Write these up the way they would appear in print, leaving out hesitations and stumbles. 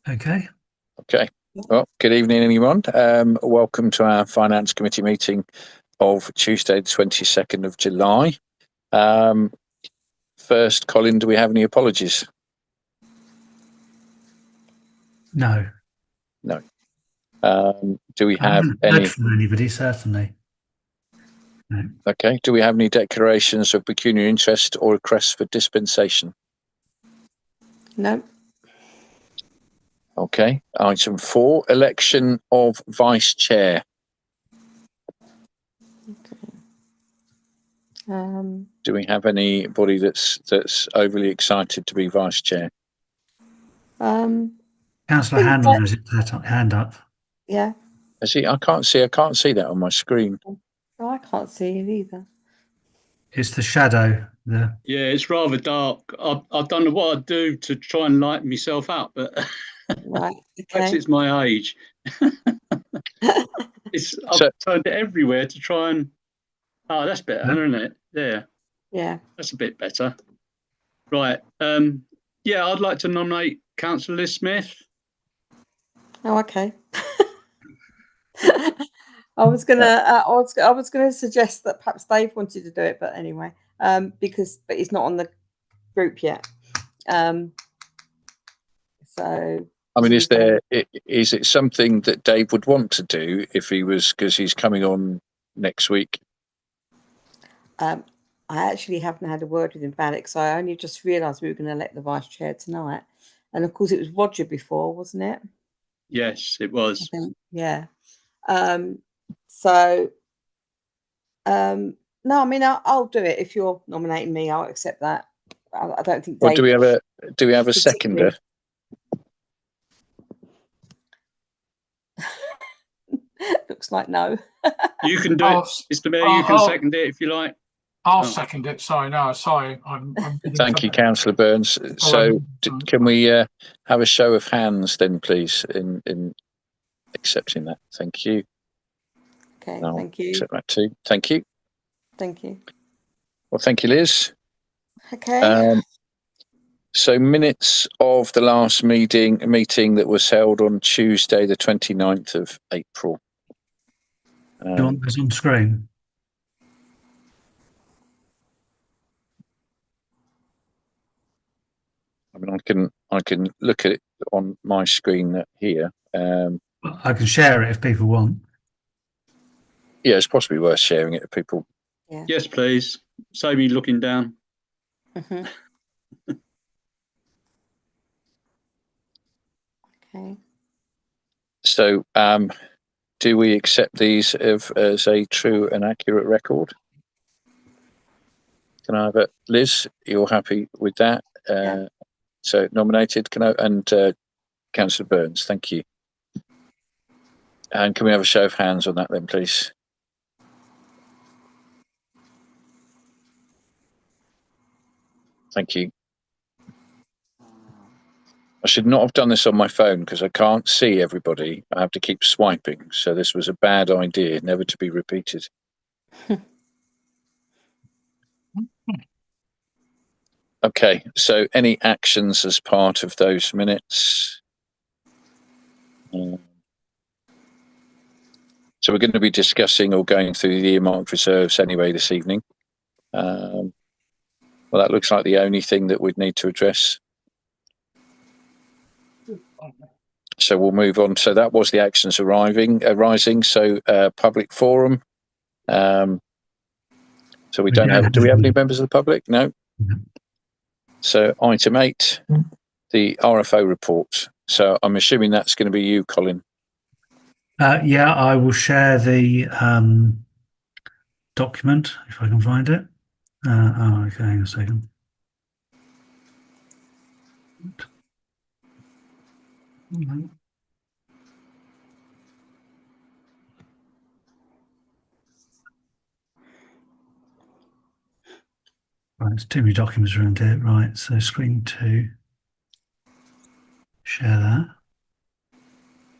Okay. Okay. Well, good evening, everyone. Welcome to our Finance Committee meeting of Tuesday, the 22nd of July. First, Colin, do we have any apologies? No. No. Do we I have haven't any? heard from anybody, certainly. No. Okay. Do we have any declarations of pecuniary interest or requests for dispensation? No. Okay. Item 4, election of vice chair. Do we have anybody that's overly excited to be vice chair? Councillor Hanlon has his hand up. Yeah. I can't see that on my screen. No, I can't see it either. It's the shadow there. Yeah, it's rather dark. I don't know what I'd do to try and lighten myself up, but Right. Okay. perhaps it's my age. I've turned it everywhere to try and. Oh, that's better, isn't it? There. Yeah. That's a bit better. Right. Yeah, I'd like to nominate Councillor Liz Smith. Oh, okay. I was gonna suggest that perhaps Dave wanted to do it, but anyway, but he's not on the group yet. So I mean, is it something that Dave would want to do if he was, because he's coming on next week? I actually haven't had a word with him about it, because I only just realised we were going to elect the vice chair tonight, and of course it was Roger before, wasn't it? Yes, it was. Yeah. No, I mean, I'll do it. If you're nominating me, I'll accept that. I don't think. Well, do we have a seconder? Looks like no. You can do it, Mr. Mayor. You can second it if you like. I'll second it. Sorry, no, sorry. Thank you, Councillor Burns. So, can we have a show of hands then, please, in accepting that? Thank you. Okay, thank you. Accept that too. Thank you. Thank you. Well, thank you, Liz. Okay. So, minutes of the last meeting that was held on Tuesday, the 29th of April. Do you want this on screen? I mean, I can look at it on my screen here. I can share it if people want. Yeah, it's possibly worth sharing it if people. Yeah. Yes, please. Save me looking down. Okay. So, do we accept these as a true and accurate record? Can I have it, Liz? You're happy with that? Yeah. So nominated. Councillor Burns, thank you. And can we have a show of hands on that then, please? Thank you. I should not have done this on my phone because I can't see everybody. I have to keep swiping. So this was a bad idea, never to be repeated. Okay, so any actions as part of those minutes? So we're going to be discussing or going through the earmarked reserves anyway this evening. Well, that looks like the only thing that we'd need to address. So we'll move on. So that was the actions arising. So public forum. So we don't have. Do we have any members of the public? No. So item 8, the RFO report. So I'm assuming that's going to be you, Colin. Yeah, I will share the document if I can find it. Okay, hang on a second. Right, there's too many documents around here. Right, so screen 2. Share that.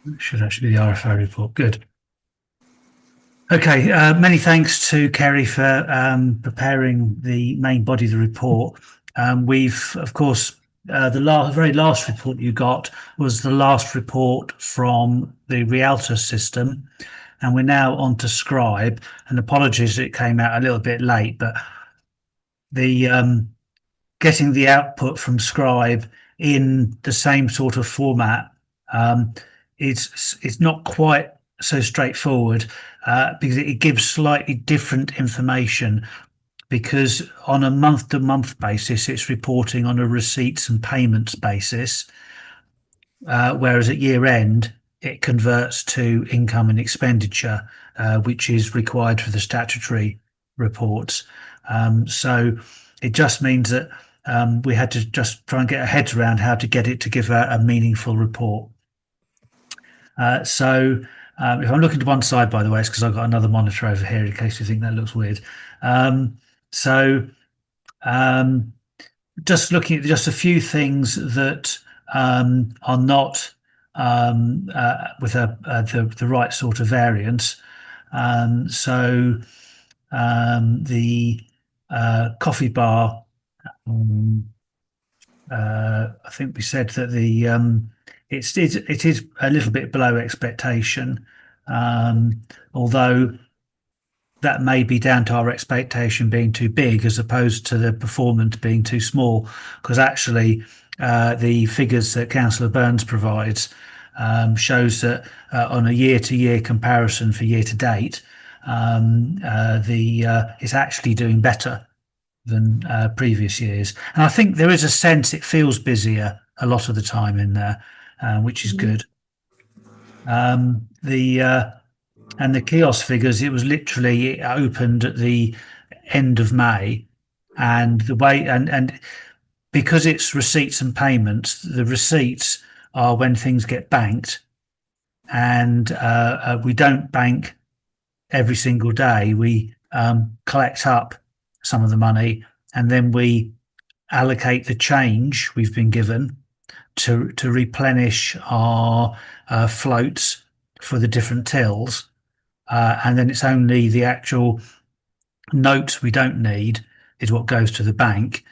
It should actually be the RFO report. Good. Okay, many thanks to Kerry for preparing the main body of the report. We've, of course, very last report you got was the last report from the Rialto system, and we're now on to Scribe. And apologies, it came out a little bit late, but the getting the output from Scribe in the same sort of format, it's not quite so straightforward because it gives slightly different information. Because on a month-to-month basis, it's reporting on a receipts and payments basis, whereas at year end, it converts to income and expenditure, which is required for the statutory reports. So it just means that we had to just try and get our heads around how to get it to give a meaningful report. So if I'm looking to one side, by the way, it's because I've got another monitor over here in case you think that looks weird. Just looking at just a few things that are not with the right sort of variance. The coffee bar, I think we said that it is a little bit below expectation, although that may be down to our expectation being too big as opposed to the performance being too small, because actually the figures that Councillor Burns provides shows that on a year-to-year comparison for year-to-date, it's actually doing better than previous years. And I think there is a sense it feels busier a lot of the time in there, which is good. And the kiosk figures, it was literally, it opened at the end of May, and the way and because it's receipts and payments, the receipts are when things get banked, and we don't bank every single day. We collect up some of the money, and then we allocate the change we've been given to replenish our floats for the different tills. And then it's only the actual notes we don't need is what goes to the bank,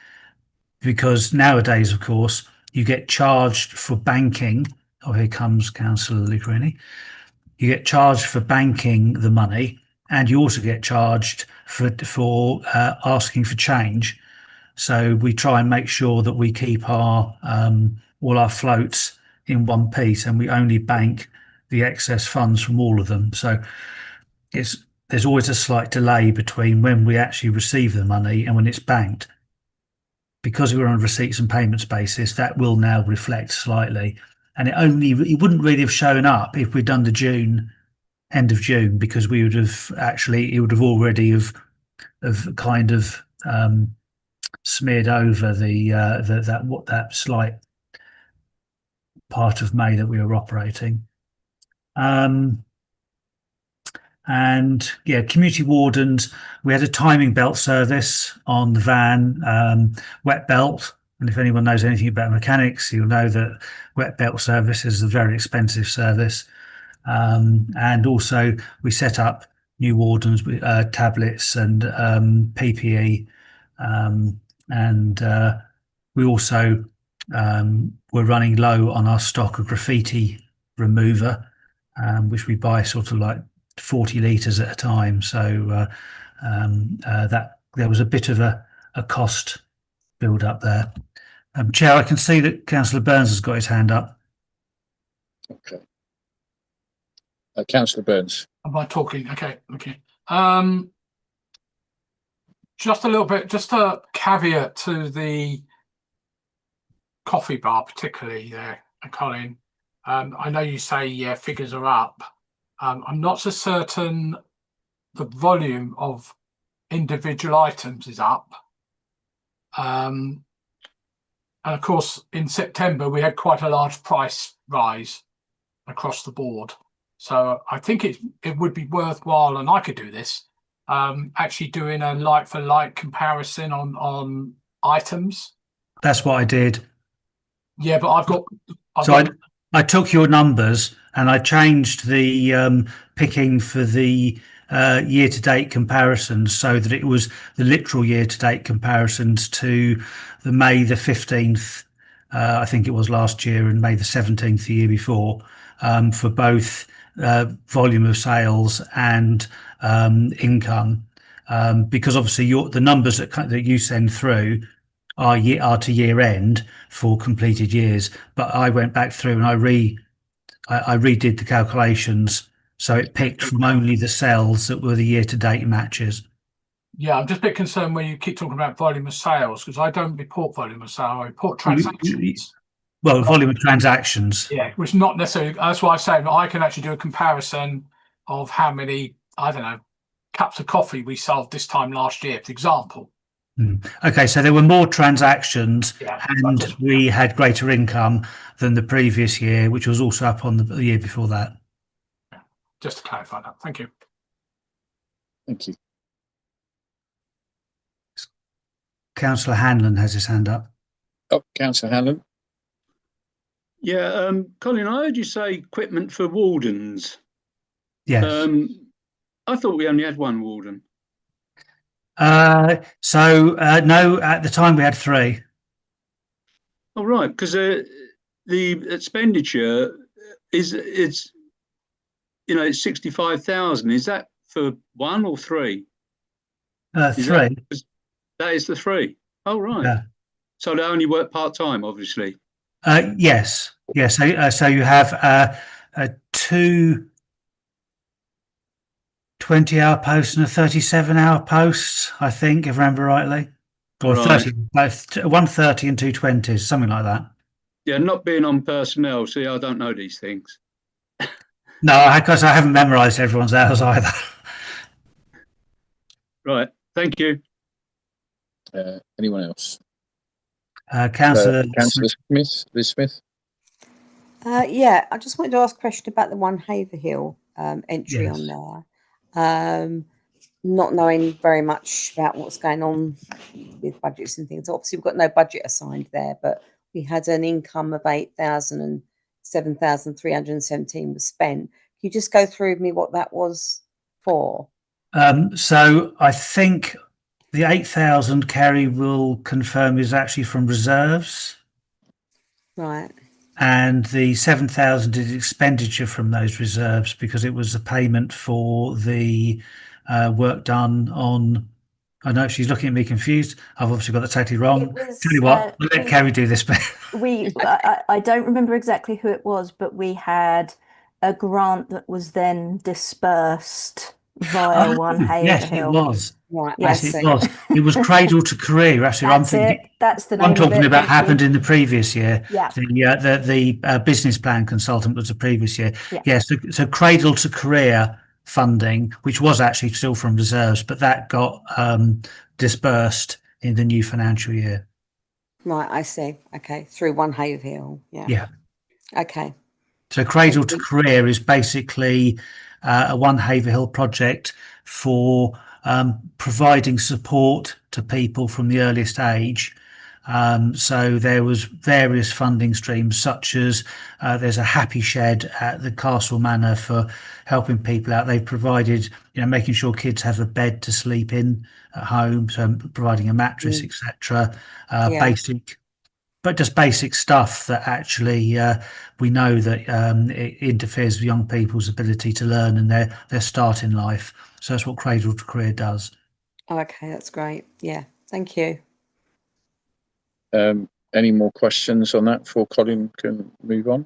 because nowadays, of course, you get charged for banking. Oh, here comes Councillor Ligrini. You get charged for banking the money, and you also get charged for asking for change. So we try and make sure that we keep our all our floats in one piece, and we only bank the excess funds from all of them. So there's always a slight delay between when we actually receive the money and when it's banked. Because we're on a receipts and payments basis, that will now reflect slightly. And it wouldn't really have shown up if we'd done the end of June, because we would have it would have already have kind of smeared over that slight part of May that we were operating. And yeah, community wardens, we had a timing belt service on the van, wet belt. And if anyone knows anything about mechanics, you'll know that wet belt service is a very expensive service. And also we set up new wardens with tablets and PPE. And we also were running low on our stock of graffiti remover, which we buy sort of like 40 litres at a time. So that there was a bit of a cost build up there. Chair, I can see that Councillor Burns has got his hand up. Okay. Councillor Burns. Am I talking? Okay. Just a little bit, just a caveat to the coffee bar, particularly there, Colin. I know you say figures are up. I'm not so certain the volume of individual items is up. And of course, in September, we had quite a large price rise across the board. So I think it would be worthwhile, and I could do this, actually doing a like-for-like comparison on items. That's what I did. Yeah, but I took your numbers and I changed the picking for the year-to-date comparisons so that it was the literal year-to-date comparisons to the May the 15th I think it was last year, and May the 17th the year before, for both volume of sales and income, because obviously the numbers that you send through are to year end for completed years. But I went back through and I redid the calculations, so it picked from only the sales that were the year to date matches. Yeah, I'm just a bit concerned when you keep talking about volume of sales, because I don't report volume of sale, I report transactions. Well, volume of transactions. Yeah, which not necessarily, that's why I say that I can actually do a comparison of how many, I don't know, cups of coffee we sold this time last year, for example. Okay, so there were more transactions, Yeah, and we had greater income than the previous year, which was also up on the year before that. just to clarify that. Thank you. Thank you. Councillor Hanlon has his hand up. Oh, Councillor Hanlon. Yeah, Colin, I heard you say equipment for wardens. Yes. I thought we only had one warden. No, at the time we had 3. Oh, right, because the expenditure is it's 65,000. Is that for 1 or 3? 3. That is the 3. Oh, right. Yeah. So they only work part time, obviously. Yes. So you have 2 20-hour posts and a 37-hour post, I think, if I remember rightly, or Right. 30, both 130 and 220s, something like that. Yeah, not being on personnel, see, I don't know these things. No, because I haven't memorised everyone's hours either. Right, thank you. Anyone else? Councillor Councillor Smith, Liz Smith. Yeah, I just wanted to ask a question about the one Haverhill entry Yes. on there. Not knowing very much about what's going on with budgets and things. Obviously, we've got no budget assigned there, but we had an income of 8,000 and 7,317 was spent. Can you just go through with me what that was for? So I think the 8,000, Kerry will confirm, is actually from reserves. Right. And the 7,000 is expenditure from those reserves, because it was a payment for the work done on. I know she's looking at me confused. I've obviously got that totally wrong. Tell you what, let Kerry do this bit. I don't remember exactly who it was, but we had a grant that was then dispersed via One Yes, it Haverhill. was. Right. Yes, I it see. was. It was Cradle to Career. Actually, That's it. That's the name I'm of talking it. about Thank you. happened in the previous year. Yeah. The business plan consultant was the previous year. Yeah. Yes. So Cradle to Career funding, which was actually still from reserves, but that got dispersed in the new financial year. Right. I see. Okay. Through One Haverhill. Yeah. Yeah. Okay. So Cradle to Career is basically a One Haverhill project for providing support to people from the earliest age. So there was various funding streams, such as there's a happy shed at the Castle Manor for helping people out. They've provided, making sure kids have a bed to sleep in at home, so providing a mattress, etc. Just basic stuff that actually we know that it interferes with young people's ability to learn and their start in life. So that's what Cradle to Career does. Oh, okay, that's great. Yeah, thank you. Any more questions on that before Colin can move on?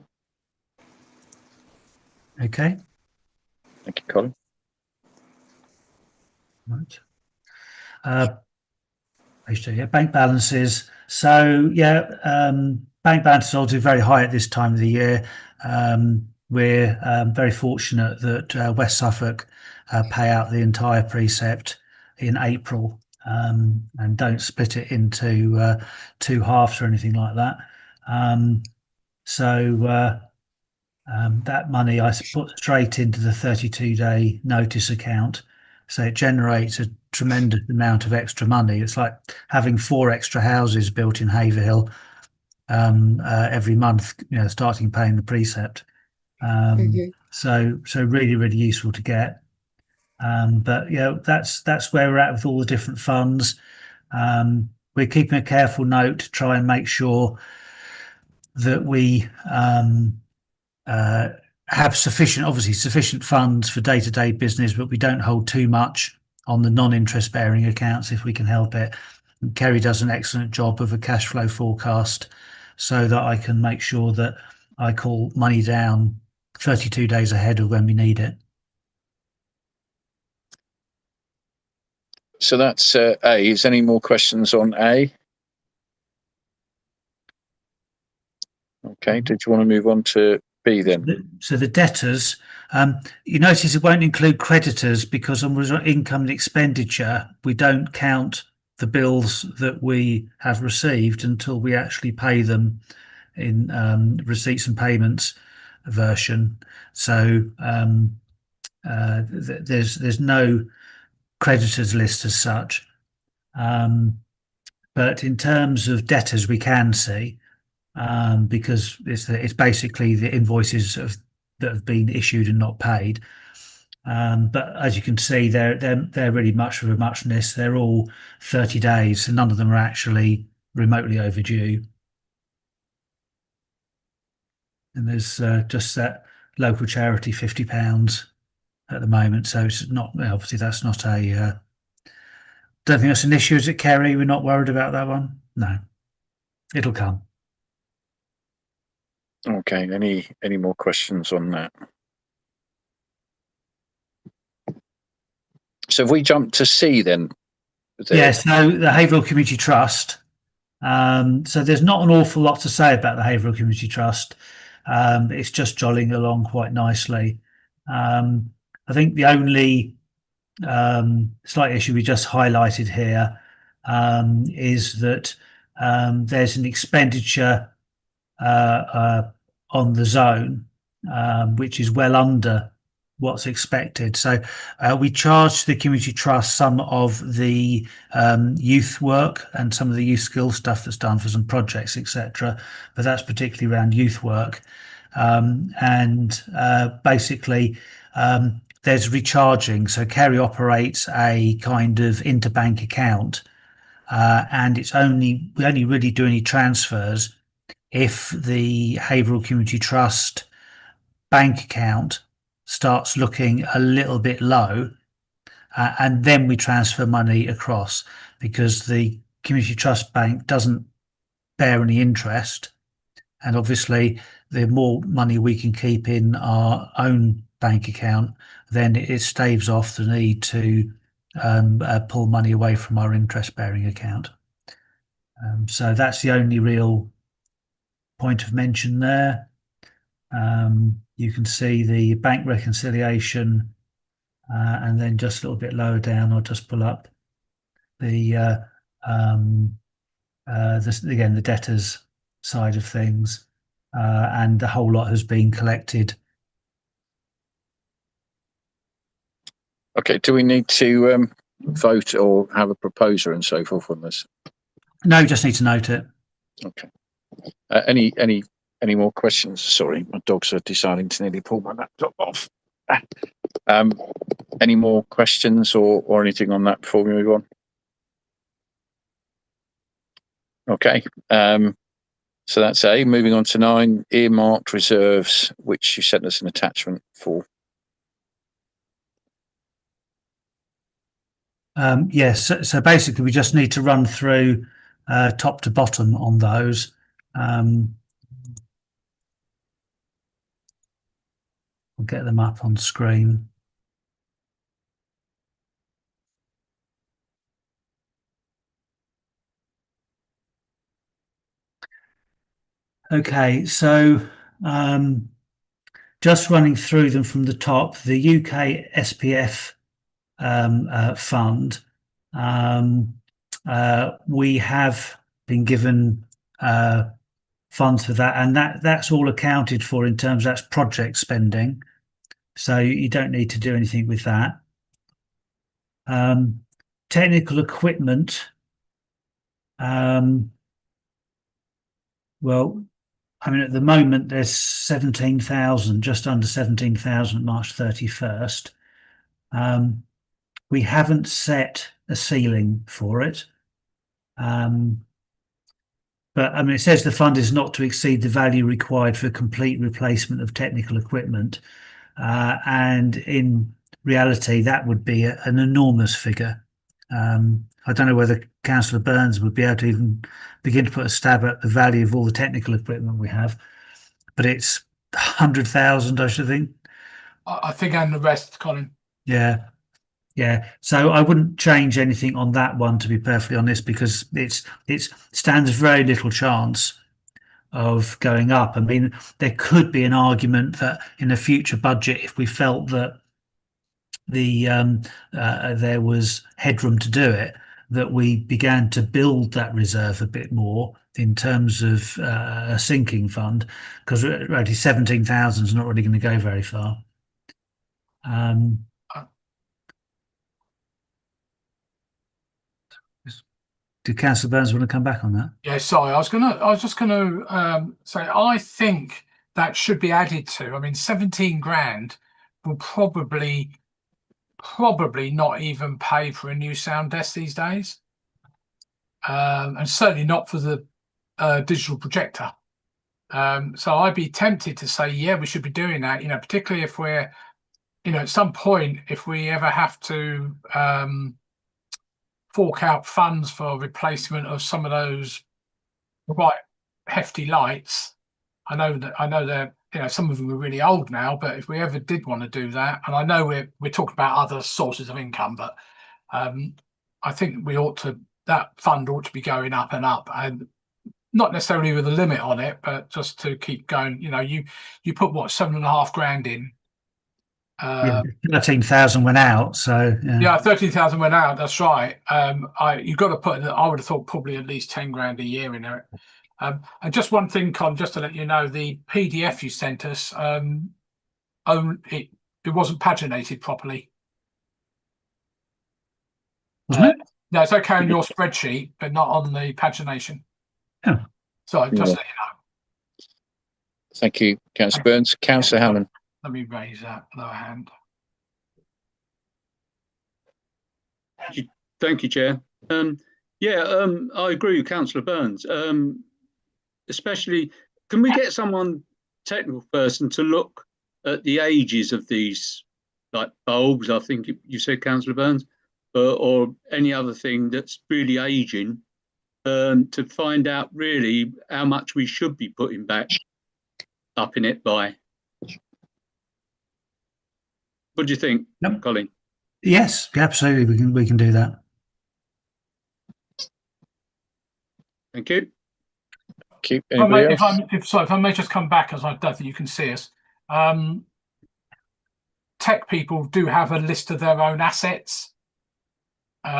Okay. Thank you, Colin. Right. Bank balances. So bank balances are obviously very high at this time of the year. We're very fortunate that West Suffolk pay out the entire precept in April and don't split it into 2 halves or anything like that. That money I put straight into the 32-day notice account. So it generates a tremendous amount of extra money. It's like having 4 extra houses built in Haverhill every month, starting paying the precept. So really, really useful to get. But that's where we're at with all the different funds. We're keeping a careful note to try and make sure that we have sufficient funds for day-to-day business, but we don't hold too much on the non-interest bearing accounts if we can help it. And Kerry does an excellent job of a cash flow forecast so that I can make sure that I call money down 32 days ahead of when we need it. So that's A. Is any more questions on A? Okay. Did you want to move on to B then? So the debtors, you notice it won't include creditors because on income and expenditure, we don't count the bills that we have received until we actually pay them in receipts and payments version. So there's no creditors list as such. But in terms of debtors, we can see because it's basically the invoices that have been issued and not paid. But as you can see, they're really much of a muchness. They're all 30 days, and none of them are actually remotely overdue. And there's just that local charity £50 at the moment, so it's not obviously that's not a. Don't think that's an issue, is it, Kerry? We're not worried about that one. No, it'll come. Okay. Any more questions on that? So if we jump to C then? Yes. So the Haverhill Community Trust. So there's not an awful lot to say about the Haverhill Community Trust. It's just jolling along quite nicely. I think the only slight issue we just highlighted here is that there's an expenditure on the zone which is well under what's expected. So we charge the community trust some of the youth work and some of the youth skill stuff that's done for some projects, etc. But that's particularly around youth work. Basically, there's recharging. So Kerry operates a kind of interbank account, and we only really do any transfers if the Haverhill Community Trust bank account starts looking a little bit low, and then we transfer money across, because the Community Trust Bank doesn't bear any interest, and obviously the more money we can keep in our own bank account, then it staves off the need to pull money away from our interest bearing account. So that's the only real point of mention there. You can see the bank reconciliation, and then just a little bit lower down, I'll just pull up the again the debtors side of things, and the whole lot has been collected. Okay. Do we need to vote or have a proposer and so forth on this? No, just need to note it. Okay. Any more questions? Sorry, my dogs are deciding to nearly pull my laptop off. Any more questions or anything on that before we move on? Okay. So that's A. Moving on to 9, earmarked reserves, which you sent us an attachment for. Yes. So basically, we just need to run through top to bottom on those. I'll get them up on screen. Okay, so just running through them from the top, the UK SPF fund, we have been given funds for that, and that's all accounted for in terms that's project spending, so you don't need to do anything with that. Technical equipment, well, I mean, at the moment there's 17,000, just under 17,000 March 31st. We haven't set a ceiling for it. But I mean, it says the fund is not to exceed the value required for complete replacement of technical equipment. And in reality, that would be an enormous figure. I don't know whether Councillor Burns would be able to even begin to put a stab at the value of all the technical equipment we have, but it's 100,000, I should think. I think, and the rest, Colin. Yeah. Yeah, so I wouldn't change anything on that one, to be perfectly honest, because it stands very little chance of going up. I mean, there could be an argument that in a future budget, if we felt that there was headroom to do it, that we began to build that reserve a bit more in terms of a sinking fund, because really 17,000 is not really going to go very far. Did Councillor Burns want to come back on that? Yeah, sorry, I was just gonna say I think that should be added to. I mean, 17 grand will probably not even pay for a new sound desk these days, and certainly not for the digital projector. So I'd be tempted to say, yeah, we should be doing that. You know, particularly if we're, you know, at some point, if we ever have to fork out funds for replacement of some of those quite hefty lights. I know they're, you know, some of them are really old now, but if we ever did want to do that, and I know we're talking about other sources of income, but I think that fund ought to be going up and up, and not necessarily with a limit on it, but just to keep going. You know, you put what, 7.5 grand in. 13,000 went out, so yeah, 13,000 went out. That's right. You've got to put. I would have thought probably at least 10 grand a year in there. And just one thing, Con, just to let you know, the PDF you sent us, it wasn't paginated properly. wasn't it? No, it's okay on your spreadsheet, but not on the pagination. Oh. So just let you know. Thank you, Councillor Burns. Councillor Howland. Let me raise that lower hand. Thank you, Chair. I agree with Councillor Burns. Especially, can we get someone, technical person, to look at the ages of these, like bulbs, I think you said, Councillor Burns, or any other thing that's really aging, to find out really how much we should be putting back up in it by. What do you think, Colin? Yes, absolutely. We can do that. Thank you. If I may just come back, as I don't think you can see us. Tech people do have a list of their own assets.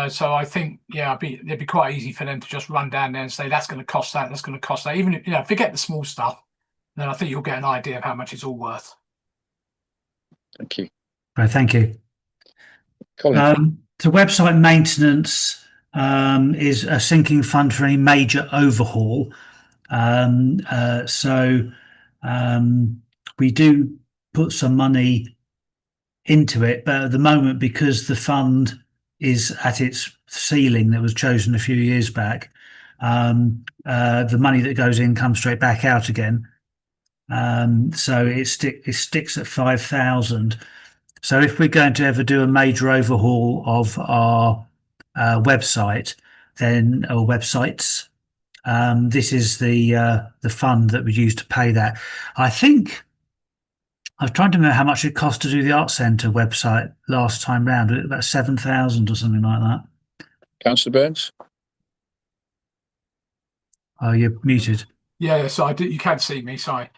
So I think, yeah, it'd be quite easy for them to just run down there and say, that's going to cost that, that's going to cost that. Even if, you know, forget the small stuff, then I think you'll get an idea of how much it's all worth. Thank you. Right, thank you. Colin. So website maintenance is a sinking fund for any major overhaul. We do put some money into it, but at the moment, because the fund is at its ceiling that was chosen a few years back, the money that goes in comes straight back out again. So it sticks at 5,000. So if we're going to ever do a major overhaul of our website, then or websites, this is the fund that we use to pay that. I think I was trying to remember how much it cost to do the Art Centre website last time round. About 7,000 or something like that. Councillor Burns. Oh, you're muted. Yeah, so you can't see me. Sorry.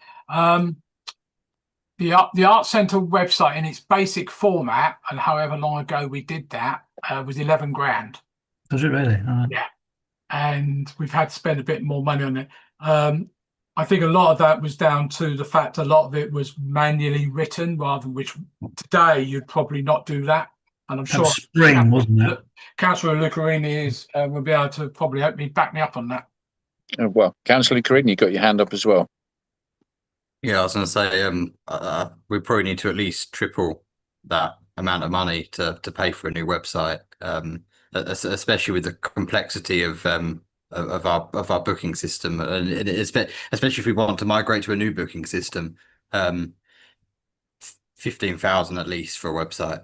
The Art Centre website in its basic format, and however long ago we did that, was 11 grand. Was it really? Yeah, and we've had to spend a bit more money on it. I think a lot of that was down to the fact a lot of it was manually written, rather than which today you'd probably not do that. And I'm sure spring, wasn't it? Councillor Lucarini will be able to probably back me up on that. Oh, well, Councillor Lucarini, you got your hand up as well. Yeah, I was going to say we probably need to at least triple that amount of money to pay for a new website, especially with the complexity of of our booking system, and especially if we want to migrate to a new booking system, 15,000 at least for a website.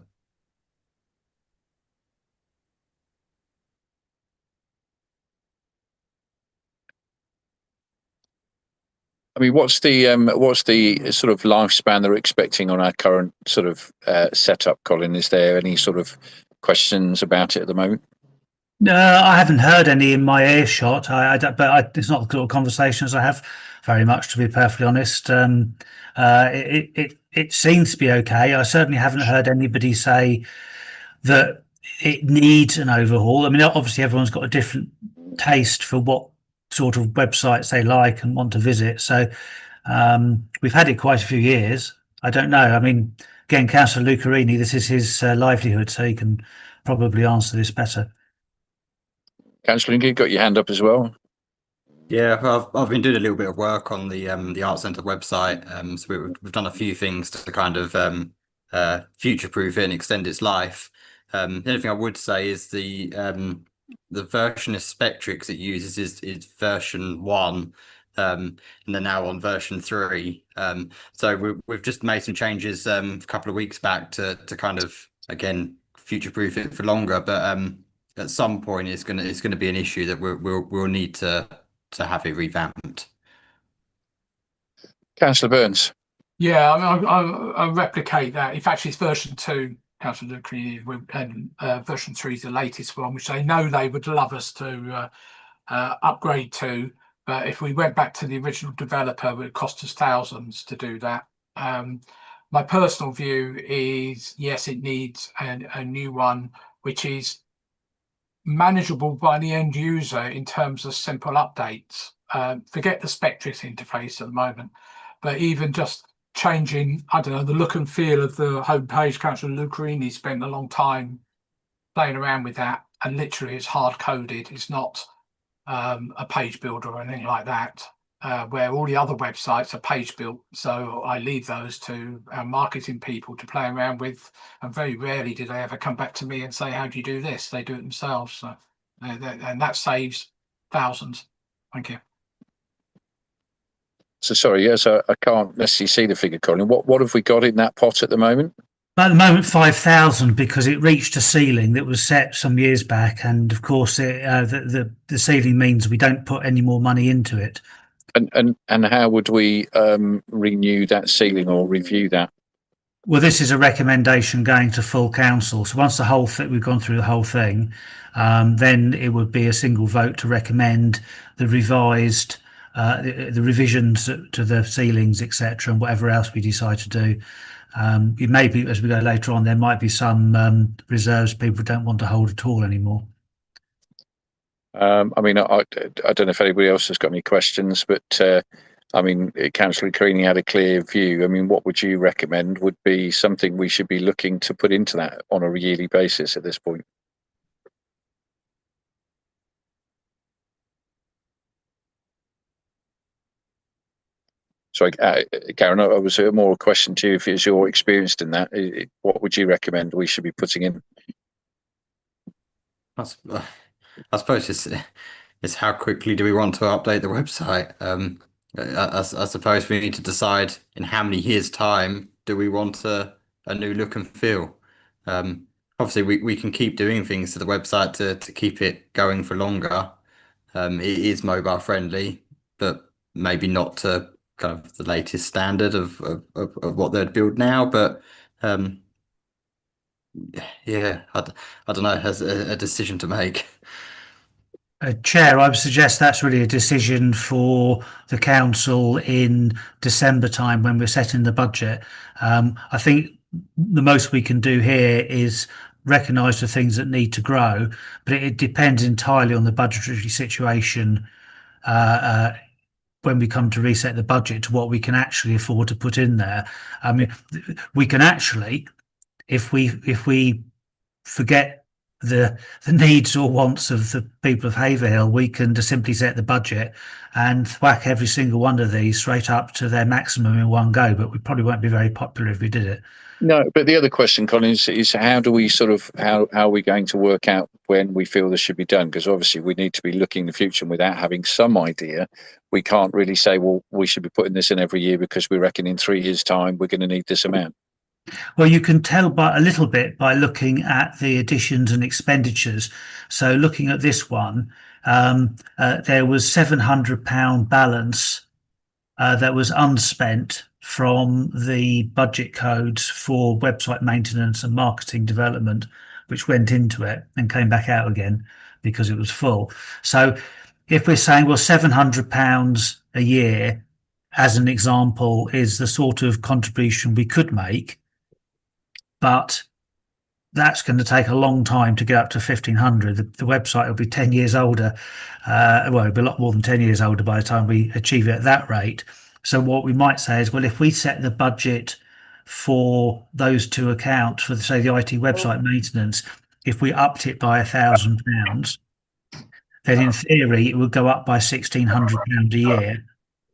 I mean, what's the sort of lifespan they're expecting on our current sort of setup, Colin? Is there any sort of questions about it at the moment? No, I haven't heard any in my earshot. I don't, but it's not the sort of conversations I have very much, to be perfectly honest. It seems to be okay. I certainly haven't heard anybody say that it needs an overhaul. I mean, obviously everyone's got a different taste for what sort of websites they like and want to visit. So we've had it quite a few years. I don't know. I mean, again, Councillor Lucarini, this is his livelihood, so he can probably answer this better. Councillor, you got your hand up as well. Yeah, I've been doing a little bit of work on the Art Centre website. So we've done a few things to kind of future-proof it and extend its life. The only thing I would say is the version of Spectrix it uses is version 1, and they're now on version 3. So we've just made some changes a couple of weeks back to kind of again future-proof it for longer, but at some point it's gonna be an issue that we'll need to have it revamped. Councillor Burns. Yeah, I'll replicate that. In fact, it's version 2, Councillor Lucarini, and version 3 is the latest one, which they know they would love us to upgrade to. But if we went back to the original developer, it would cost us thousands to do that. My personal view is, yes, it needs a new one, which is manageable by the end user in terms of simple updates. Forget the Spectrix interface at the moment, but even just changing, I don't know, the look and feel of the homepage. Councillor Lucarini spent a long time playing around with that, and literally it's hard coded. It's not a page builder or anything like that, where all the other websites are page built. So I leave those to our marketing people to play around with, and very rarely do they ever come back to me and say, how do you do this? They do it themselves. So, and that saves thousands. Thank you. So sorry, yes, I can't necessarily see the figure, Colin. What have we got in that pot at the moment? At the moment, 5,000, because it reached a ceiling that was set some years back, and of course, the ceiling means we don't put any more money into it. And how would we renew that ceiling or review that? Well, this is a recommendation going to full council. So once we've gone through the whole thing, then it would be a single vote to recommend the revised, the revisions to the ceilings, etc., and whatever else we decide to do. It may be, as we go later on, there might be some reserves people don't want to hold at all anymore. I mean, I don't know if anybody else has got any questions, but I mean, Councillor Creaney had a clear view. I mean, what would you recommend would be something we should be looking to put into that on a yearly basis at this point? Sorry, Karen, I was more a question to you if it's your experience in that. What would you recommend we should be putting in? I suppose it's how quickly do we want to update the website? I suppose we need to decide in how many years' time do we want a new look and feel. Obviously, we can keep doing things to the website to keep it going for longer. It is mobile friendly, but maybe not to kind of the latest standard of what they'd build now. But yeah, I don't know, has a decision to make. Chair, I would suggest that's really a decision for the council in December time when we're setting the budget. I think the most we can do here is recognise the things that need to grow, but it depends entirely on the budgetary situation when we come to reset the budget to what we can actually afford to put in there. I mean, we can actually, if we forget the needs or wants of the people of Haverhill, we can just simply set the budget and whack every single one of these straight up to their maximum in one go. But we probably won't be very popular if we did it. No, but the other question, Colin, is how do we how are we going to work out when we feel this should be done? Because obviously we need to be looking in the future, and without having some idea, we can't really say, well, we should be putting this in every year because we reckon in 3 years' time we're going to need this amount. Well, you can tell by a little bit by looking at the additions and expenditures. So looking at this one, there was £700 balance that was unspent from the budget codes for website maintenance and marketing development, which went into it and came back out again because it was full. So if we're saying, well, £700 a year, as an example, is the sort of contribution we could make, but that's going to take a long time to get up to 1,500. The website will be 10 years older. Well, it'll be a lot more than 10 years older by the time we achieve it at that rate. So what we might say is, well, if we set the budget for those two accounts for, say, the IT website maintenance, if we upped it by £1,000, then in theory it would go up by £1,600 a year,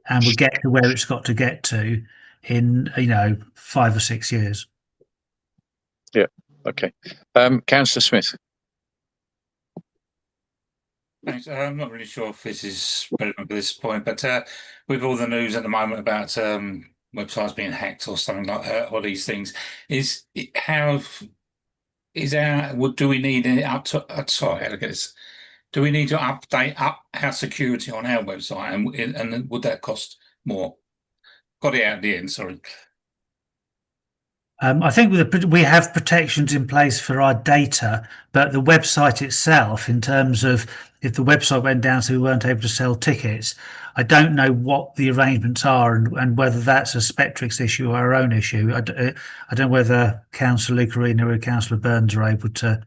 and would get to where it's got to get to in 5 or 6 years. Yeah. Okay. Councillor Smith. Thanks. I'm not really sure if this is relevant at this point, but with all the news at the moment about websites being hacked or something like that, or these things, do we need any sorry, how to get this? Do we need to update our security on our website, and would that cost more? Got it out at the end. Sorry. I think we have protections in place for our data, but the website itself, in terms of if the website went down so we weren't able to sell tickets, I don't know what the arrangements are and whether that's a Spectrix issue or our own issue. I don't know whether Councillor Lucarina or Councillor Burns are able to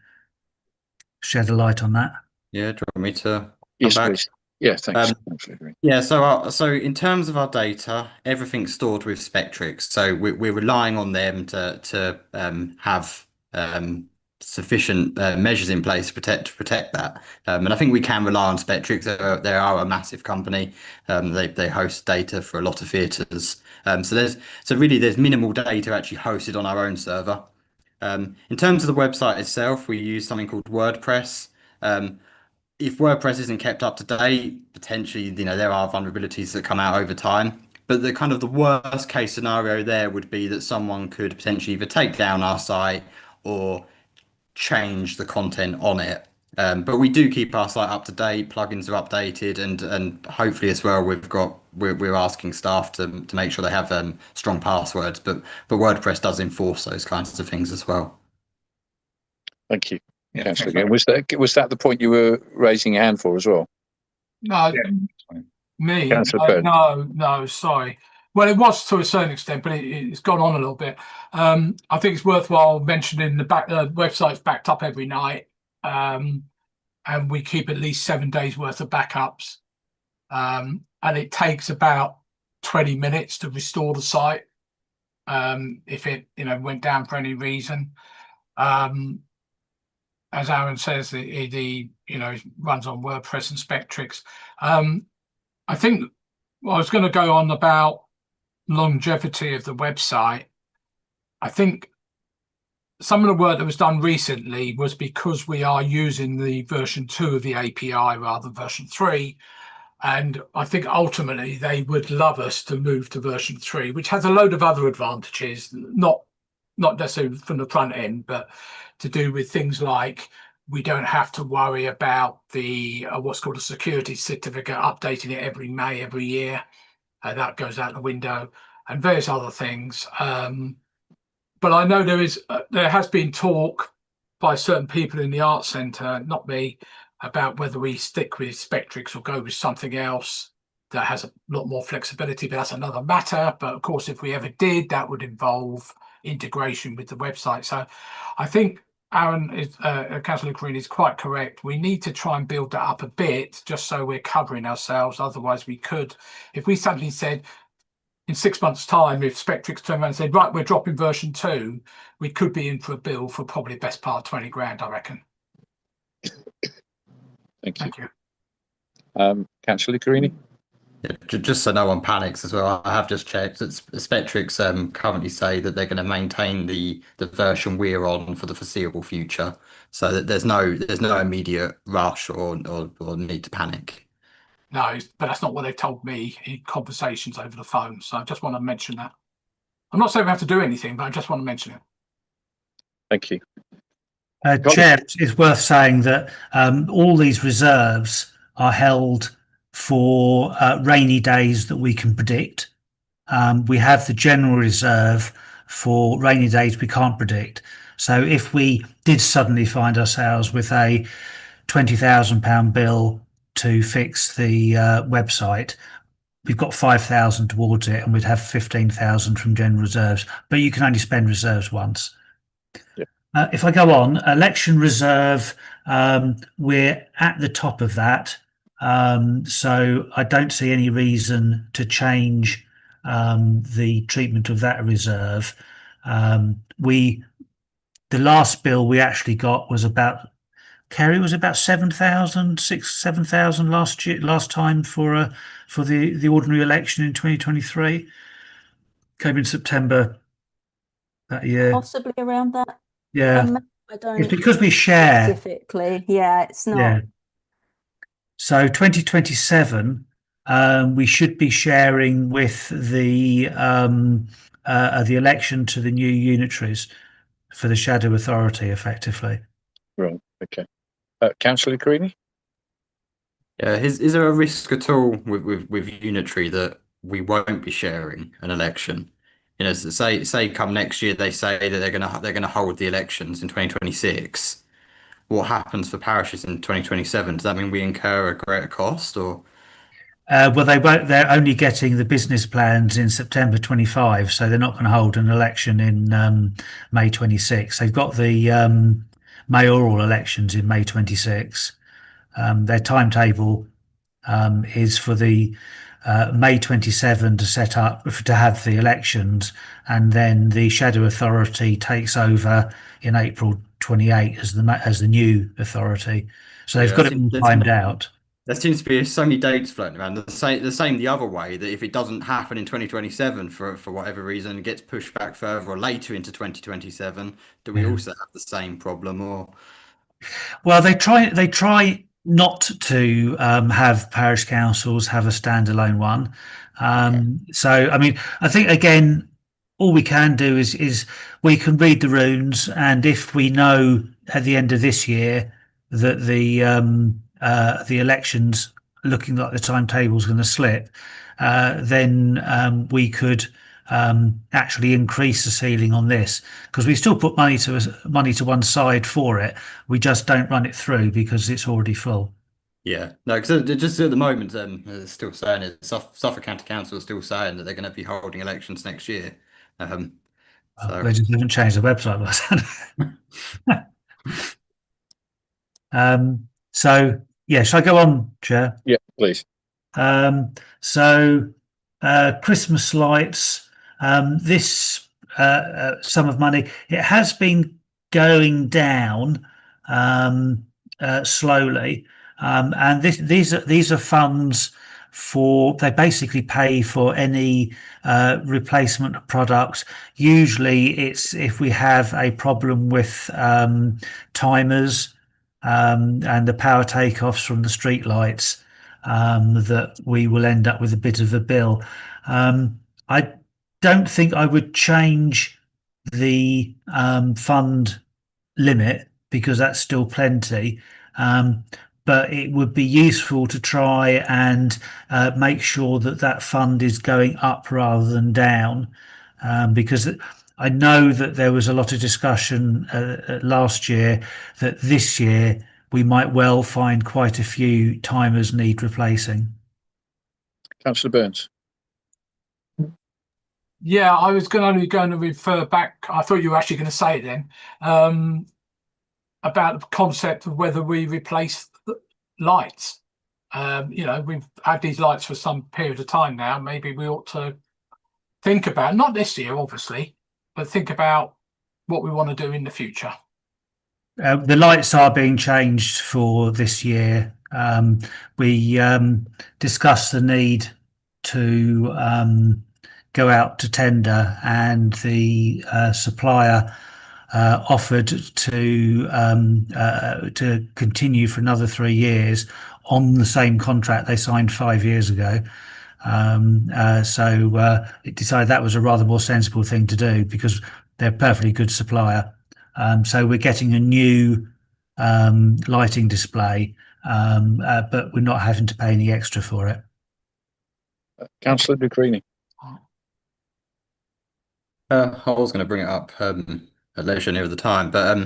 shed a light on that. Yeah, do you want me to Yes, come back? please. Yeah, thanks. Yeah, so in terms of our data, everything's stored with Spectrix. So we're relying on them to have sufficient measures in place to protect that. And I think we can rely on Spectrix. They are a massive company. They host data for a lot of theatres. So really there's minimal data actually hosted on our own server. In terms of the website itself, we use something called WordPress. If WordPress isn't kept up to date, potentially, there are vulnerabilities that come out over time. But the worst case scenario there would be that someone could potentially either take down our site or change the content on it. But we do keep our site up to date. Plugins are updated, and hopefully as well, we're asking staff to make sure they have strong passwords. But WordPress does enforce those kinds of things as well. Thank you. Yeah, Councillor, was that the point you were raising your hand for as well? No, Yeah. me. Councillor Burns. No, sorry. Well, it was to a certain extent, but it's gone on a little bit. I think it's worthwhile mentioning the website's backed up every night, and we keep at least 7 days worth of backups, and it takes about 20 minutes to restore the site if it went down for any reason. As Aaron says, it runs on WordPress and Spectrix. I think I was going to go on about longevity of the website. I think some of the work that was done recently was because we are using the version 2 of the API rather than version 3. And I think ultimately they would love us to move to version 3, which has a load of other advantages, not necessarily from the front end, but to do with things like we don't have to worry about the what's called a security certificate, updating it every May, every year. That goes out the window, and various other things. But I know there has been talk by certain people in the Arts Centre, not me, about whether we stick with Spectrix or go with something else that has a lot more flexibility, but that's another matter. But of course, if we ever did, that would involve integration with the website. So I think Aaron Councillor Green is quite correct. We need to try and build that up a bit just so we're covering ourselves. Otherwise we could, if we suddenly said in 6 months time, if Spectrix turned around and said, right, we're dropping version 2, we could be in for a bill for probably the best part of 20 grand, I reckon. Thank you. Thank you. Councillor Carini? Yeah, just so no one panics as well, I have just checked that Spectrix currently say that they're going to maintain the version we're on for the foreseeable future, so that there's no immediate rush or need to panic. No, but that's not what they've told me in conversations over the phone. So I just want to mention that. I'm not saying we have to do anything, but I just want to mention it. Thank you. Chair, it's worth saying that all these reserves are held for rainy days that we can predict. We have the general reserve for rainy days we can't predict. So if we did suddenly find ourselves with a £20,000 bill to fix the website, we've got 5,000 towards it, and we'd have 15,000 from general reserves. But you can only spend reserves once. Yeah. If I go on, election reserve, we're at the top of that. So I don't see any reason to change the treatment of that reserve. The last bill we actually got was about, Kerry, was about 7,000 last time for the ordinary election in 2023. Came in September that year. Possibly around that. Yeah. I don't It's because we share. specifically. Yeah, it's not. Yeah. So 2027, we should be sharing with the election to the new unitaries for the shadow authority, effectively. Right. Okay. Councillor Carini? Yeah, is there a risk at all with unitary that we won't be sharing an election? You know, say come next year they say that they're gonna hold the elections in 2026. What happens for parishes in 2027? Does that mean we incur a greater cost, or? Well, they won't. They're only getting the business plans in September 25, so they're not going to hold an election in May 26. They've got the mayoral elections in May 26. Their timetable is for the May 27 to set up to have the elections, and then the shadow authority takes over in April 28 as the new authority. So they've got it all timed out. There seems to be so many dates floating around. The same the other way, that if it doesn't happen in 2027 for whatever reason, it gets pushed back further or later into 2027. Do we also have the same problem, or? Well, they try not to have parish councils have a standalone one. So, I mean, I think again, all we can do is we can read the runes, and if we know at the end of this year that the elections looking like the timetable's going to slip, then we could actually increase the ceiling on this, because we still put money to one side for it. We just don't run it through because it's already full. Yeah, no, because just at the moment, they're still saying it. Suffolk County Council is still saying that they're going to be holding elections next year. So They just haven't changed the website. So yeah, shall I go on, Chair? Yeah, please. So Christmas lights, this sum of money, it has been going down slowly, and these are funds they basically pay for any replacement product. Usually it's if we have a problem with timers and the power takeoffs from the street lights, that we will end up with a bit of a bill. I don't think I would change the fund limit, because that's still plenty. But it would be useful to try and make sure that fund is going up rather than down, because I know that there was a lot of discussion last year that this year we might well find quite a few timers need replacing. Councillor Burns. Yeah, I was only going to refer back. I thought you were actually going to say it then, about the concept of whether we replace the lights. You know, we've had these lights for some period of time now. Maybe we ought to think about, not this year, obviously, but think about what we want to do in the future. The lights are being changed for this year. We discussed the need to go out to tender, and the supplier offered to continue for another 3 years on the same contract they signed 5 years ago. So it decided that was a rather more sensible thing to do because they're a perfectly good supplier. So we're getting a new lighting display, but we're not having to pay any extra for it. Councillor De Creamy. I was going to bring it up at leisure near the time, but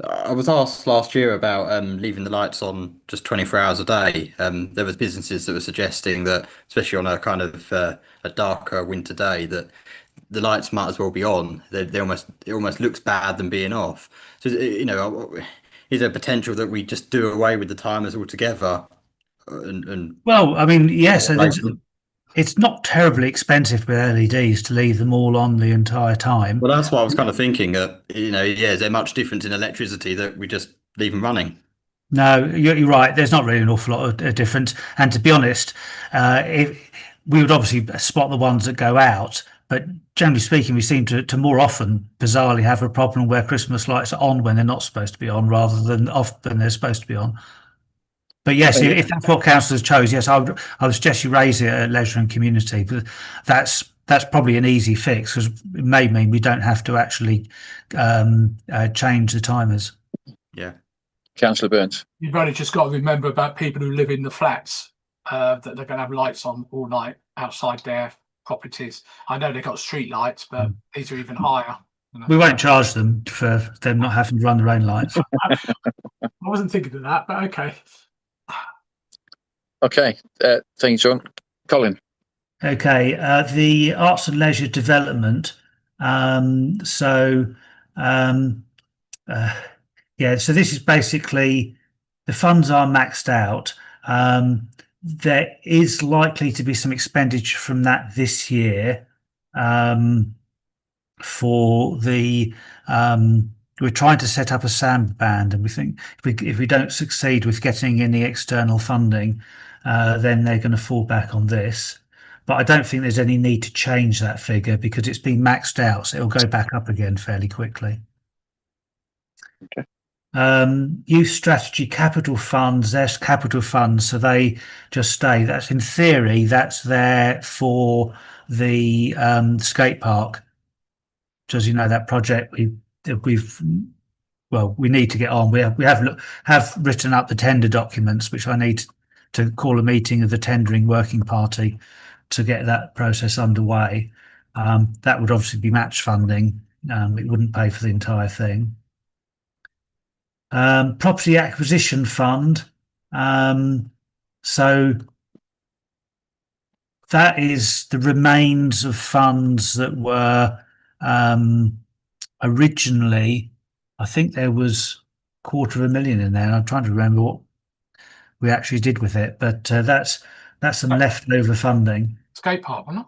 I was asked last year about leaving the lights on just 24 hours a day. There was businesses that were suggesting that, especially on a kind of a darker winter day, that the lights might as well be on. It almost looks bad than being off. So is there potential that we just do away with the timers altogether? Well, I mean, yes, Like, it's not terribly expensive with LEDs to leave them all on the entire time. well, that's what I was kind of thinking. Is there much difference in electricity that we just leave them running? No, you're right. There's not really an awful lot of difference. And to be honest, if we would obviously spot the ones that go out, but generally speaking, we seem to more often, bizarrely, have a problem where Christmas lights are on when they're not supposed to be on, rather than off when they're supposed to be on. But yes, if that's what councillors chose, yes, I would suggest you raise it at leisure and community. But that's probably an easy fix because it may mean we don't have to actually change the timers. Yeah. Councillor Burns. You've only just got to remember about people who live in the flats, that they're going to have lights on all night outside their properties. I know they've got street lights, but these are even higher. We won't charge them for them not having to run their own lights. I wasn't thinking of that, but okay. Okay, thank you, John. Colin. Okay, the arts and leisure development. So this is basically the funds are maxed out. There is likely to be some expenditure from that this year. For the we're trying to set up a sand band, and we think if we don't succeed with getting any external funding, then they're going to fall back on this. But I don't think there's any need to change that figure because it's been maxed out, so it'll go back up again fairly quickly. Okay. Youth strategy capital funds, there's capital funds, so they just stay. That's in theory, that's there for the skate park. Just, that project we need to get on. We have written up the tender documents, which I need to call a meeting of the tendering working party to get that process underway. That would obviously be match funding. It wouldn't pay for the entire thing. Property acquisition fund. So that is the remains of funds that were originally, I think there was $250,000 in there. I'm trying to remember what we actually did with it, but that's some leftover funding. Skate park, wasn't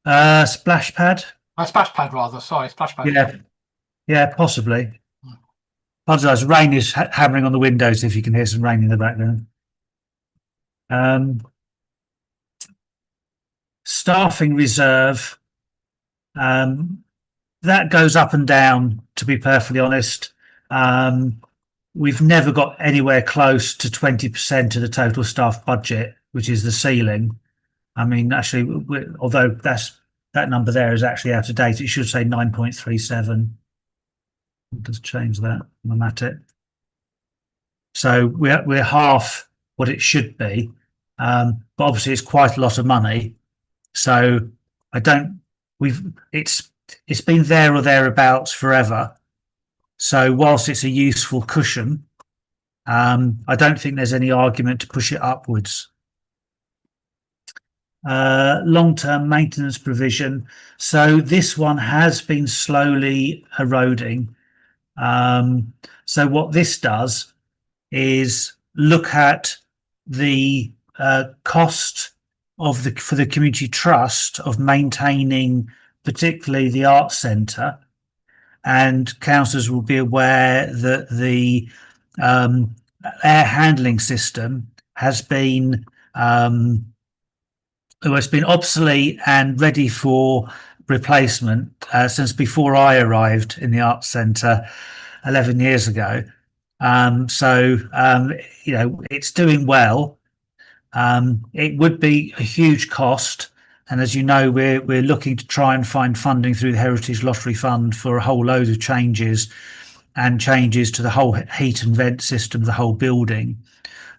it? Splash pad. Splash pad, rather. Sorry, splash pad. Yeah, possibly. Apologise. Rain is hammering on the windows. If you can hear some rain in the background. Staffing reserve. That goes up and down, to be perfectly honest. We've never got anywhere close to 20% of the total staff budget, which is the ceiling. I mean, actually, although that number there is actually out of date, it should say 9.37. Let's change that when I'm at it. So we're half what it should be, but obviously it's quite a lot of money. So it's been there or thereabouts forever. So whilst it's a useful cushion, I don't think there's any argument to push it upwards. Long-term maintenance provision. So this one has been slowly eroding. So what this does is look at the cost for the community trust of maintaining particularly the arts centre, and councillors will be aware that the air handling system has been it's been obsolete and ready for replacement since before I arrived in the Arts Centre 11 years ago. You know, it's doing well. It would be a huge cost, and as you know, we're looking to try and find funding through the Heritage Lottery Fund for a whole load of changes to the whole heat and vent system, the whole building.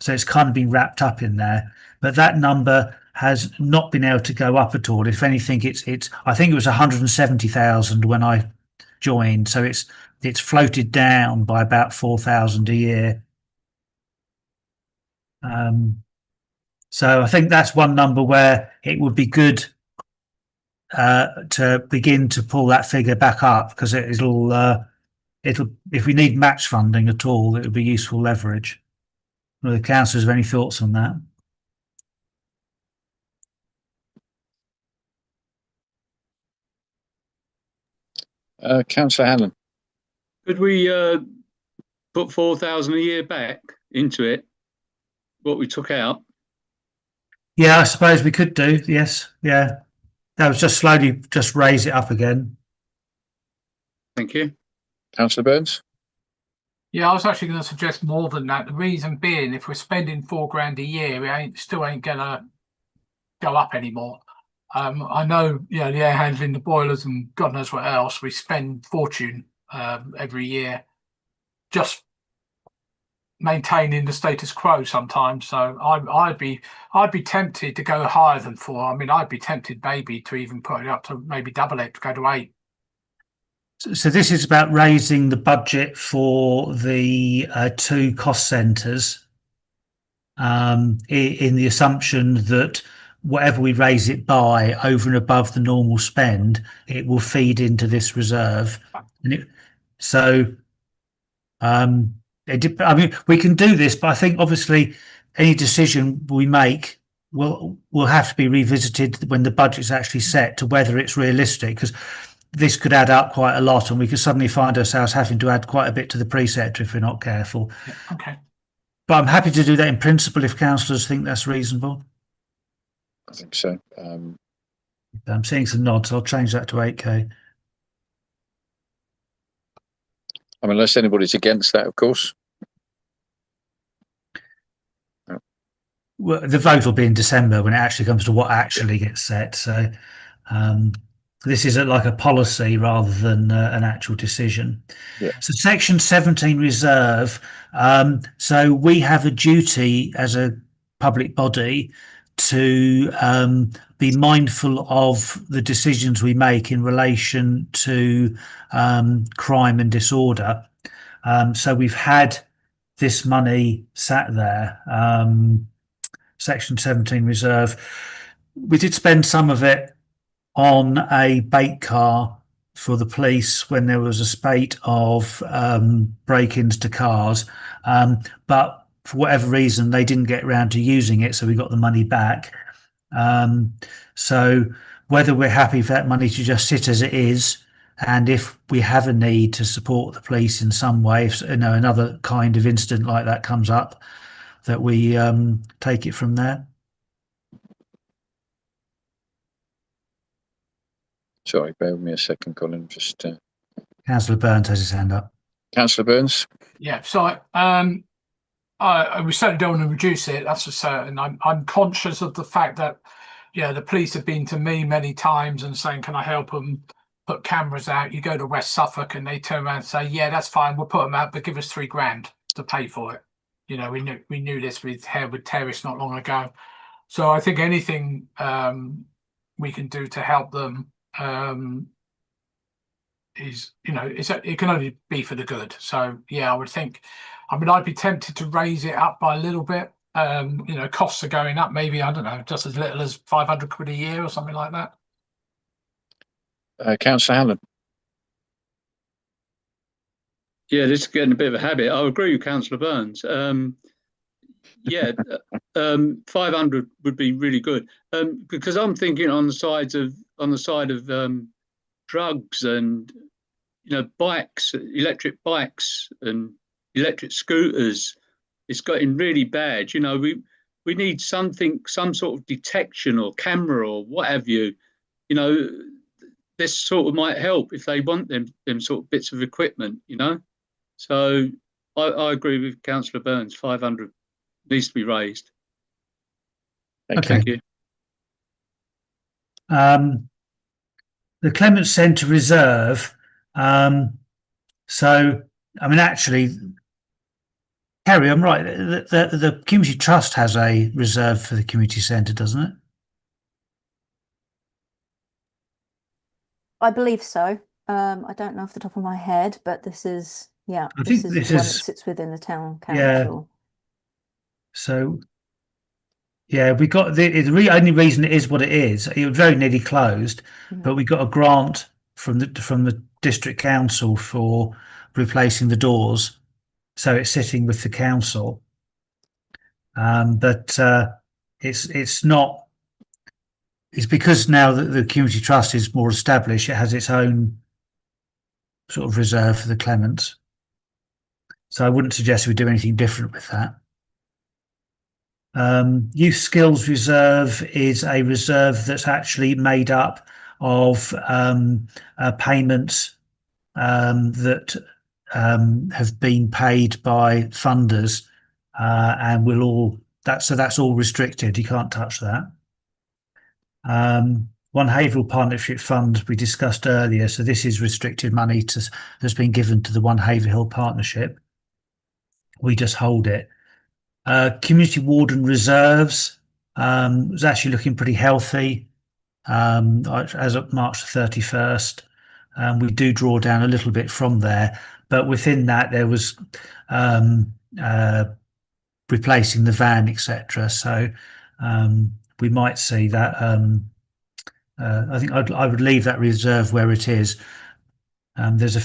So it's kind of been wrapped up in there. But that number has not been able to go up at all. If anything, it's I think it was 170,000 when I joined, so it's floated down by about 4,000 a year. So I think that's one number where it would be good to begin to pull that figure back up, because it'll if we need match funding at all, it would be useful leverage. Well, the councillors have any thoughts on that? Councillor Hanlon. Could we put 4,000 a year back into it? What we took out? Yeah, I suppose we could do. Yes, yeah. That was just slowly just raise it up again. Thank you. Councillor Burns. Yeah, I was actually going to suggest more than that. The reason being, if we're spending £4,000 a year, we still ain't gonna go up anymore. I know, you know, the air handling, the boilers, and God knows what else. We spend fortune every year just maintaining the status quo sometimes. So I'd be tempted to go higher than 4. I mean, I'd be tempted maybe to even put it up to maybe double it, to go to 8. So this is about raising the budget for the 2 cost centres, in the assumption that whatever we raise it by over and above the normal spend, it will feed into this reserve. And I mean, we can do this, but I think obviously any decision we make will have to be revisited when the budget's actually set, to whether it's realistic, because this could add up quite a lot, and we could suddenly find ourselves having to add quite a bit to the preceptor if we're not careful. Yeah, okay. But I'm happy to do that in principle if councillors think that's reasonable. I think so. I'm seeing some nods. I'll change that to 8k. I mean, unless anybody's against that, of course. Well, the vote will be in December when it actually comes to what actually gets set. So this is like a policy rather than an actual decision. Yeah. So section 17 reserve. So we have a duty as a public body to be mindful of the decisions we make in relation to crime and disorder. So we've had this money sat there, section 17 reserve. We did spend some of it on a bait car for the police when there was a spate of break-ins to cars, but for whatever reason they didn't get around to using it, so we got the money back. So whether we're happy for that money to just sit as it is, and if we have a need to support the police in some way, if you know, another kind of incident like that comes up, that we take it from there. Sorry, bear with me a second, Colin. Just Councillor Burns has his hand up. Councillor Burns. Yeah, so we certainly don't want to reduce it. That's for certain. I'm conscious of the fact that, yeah, the police have been to me many times and saying, "Can I help them put cameras out?" You go to West Suffolk and they turn around and say, "Yeah, that's fine. We'll put them out, but give us £3,000 to pay for it." You know, we knew this with Harewood Terrace not long ago. So I think anything we can do to help them is, you know, it can only be for the good. So yeah, I would think, I mean, I'd be tempted to raise it up by a little bit. You know, costs are going up, maybe, I don't know, just as little as 500 quid a year or something like that. Councillor Hanlon. Yeah, this is getting a bit of a habit. I agree with Councillor Burns. Yeah, 500 would be really good, because I'm thinking on the side of drugs and, bikes, electric bikes and electric scooters. It's getting really bad. We need something, some sort of detection or camera or what have you. This sort of might help if they want them sort of bits of equipment. So I agree with Councillor Burns. 500 needs to be raised. Okay. Thank you. The Clement Centre Reserve. So, I mean, actually, Kerry, I'm right. The Community Trust has a reserve for the community centre, doesn't it? I believe so. I don't know off the top of my head, but this is I this think is this the one that is sits within the town Yeah. council. so. Yeah, we got the only reason it is what it is. It was very nearly closed, but we got a grant from the district council for replacing the doors, so it's sitting with the council. But it's not. It's because now that the community trust is more established, it has its own sort of reserve for the Clements. So I wouldn't suggest we do anything different with that. Youth Skills Reserve is a reserve that's actually made up of payments that have been paid by funders, and that's all restricted. You can't touch that. One Haverhill Partnership Fund we discussed earlier, so this is restricted money that's been given to the One Haverhill Partnership. We just hold it. Community Warden Reserves was actually looking pretty healthy as of March 31st. We do draw down a little bit from there, but within that there was replacing the van, etc. So we might see that. I think I would leave that reserve where it is. There's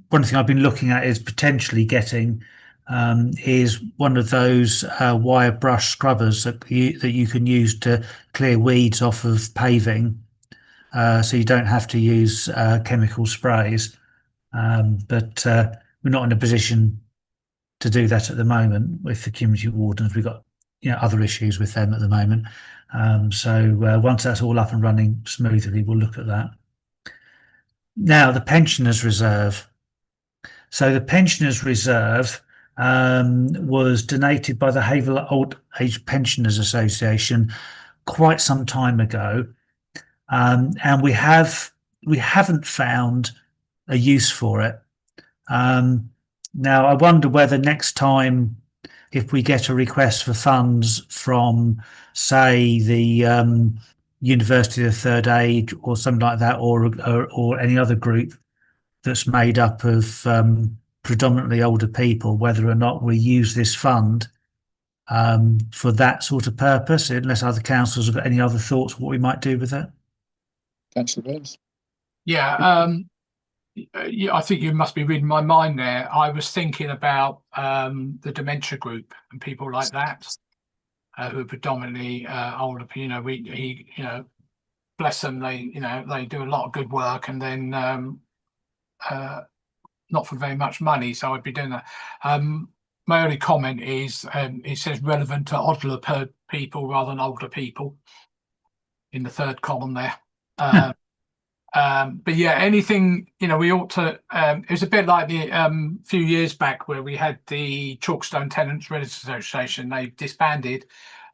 one thing I've been looking at is potentially getting is one of those wire brush scrubbers that you can use to clear weeds off of paving, so you don't have to use chemical sprays. But we're not in a position to do that at the moment with the community wardens. We've got other issues with them at the moment. So once that's all up and running smoothly, we'll look at that. Now, the Pensioners Reserve. So the Pensioners Reserve was donated by the Haverhill Old Age Pensioners Association quite some time ago, and we haven't found a use for it. Now, I wonder whether next time, if we get a request for funds from, say, the University of the Third Age or something like that, or any other group that's made up of predominantly older people, whether or not we use this fund for that sort of purpose, unless other councils have got any other thoughts what we might do with it. Councillor Burns. Yeah, I think you must be reading my mind there. I was thinking about the dementia group and people like that who are predominantly older. Bless them. They do a lot of good work, and then not for very much money. So I'd be doing that. My only comment is it says relevant to older people rather than older people in the third column there. But yeah, anything, we ought to, it was a bit like the few years back where we had the Chalkstone Tenants Renters Association. They disbanded,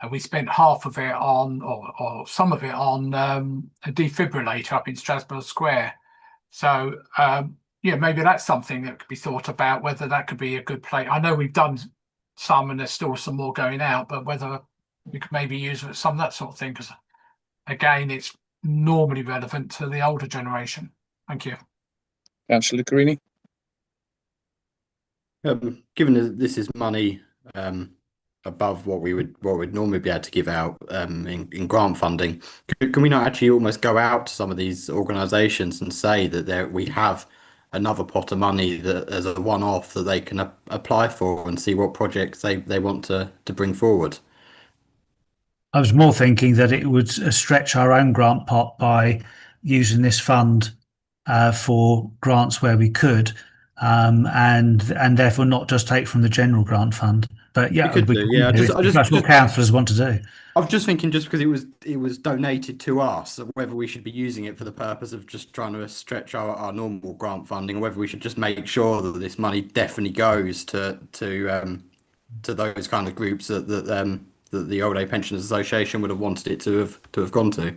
and we spent half of it on, or some of it on a defibrillator up in Strasbourg Square. So maybe that's something that could be thought about, whether that could be a good play. I know we've done some and there's still some more going out, but whether we could maybe use some of that sort of thing, because again, it's normally relevant to the older generation. Thank you. Councillor Carini. Given that this is money above what we'd normally be able to give out in grant funding, can we not actually almost go out to some of these organisations and say that we have another pot of money that as a one-off that they can apply for and see what projects they want to bring forward? I was more thinking that it would stretch our own grant pot by using this fund for grants where we could, and therefore not just take from the general grant fund. But yeah, We could do, yeah. if that's what councillors want to do. I was just thinking, just because it was donated to us, whether we should be using it for the purpose of just trying to stretch our normal grant funding, or whether we should just make sure that this money definitely goes to those kind of groups that the Old Age Pensioners Association would have wanted it to have gone to.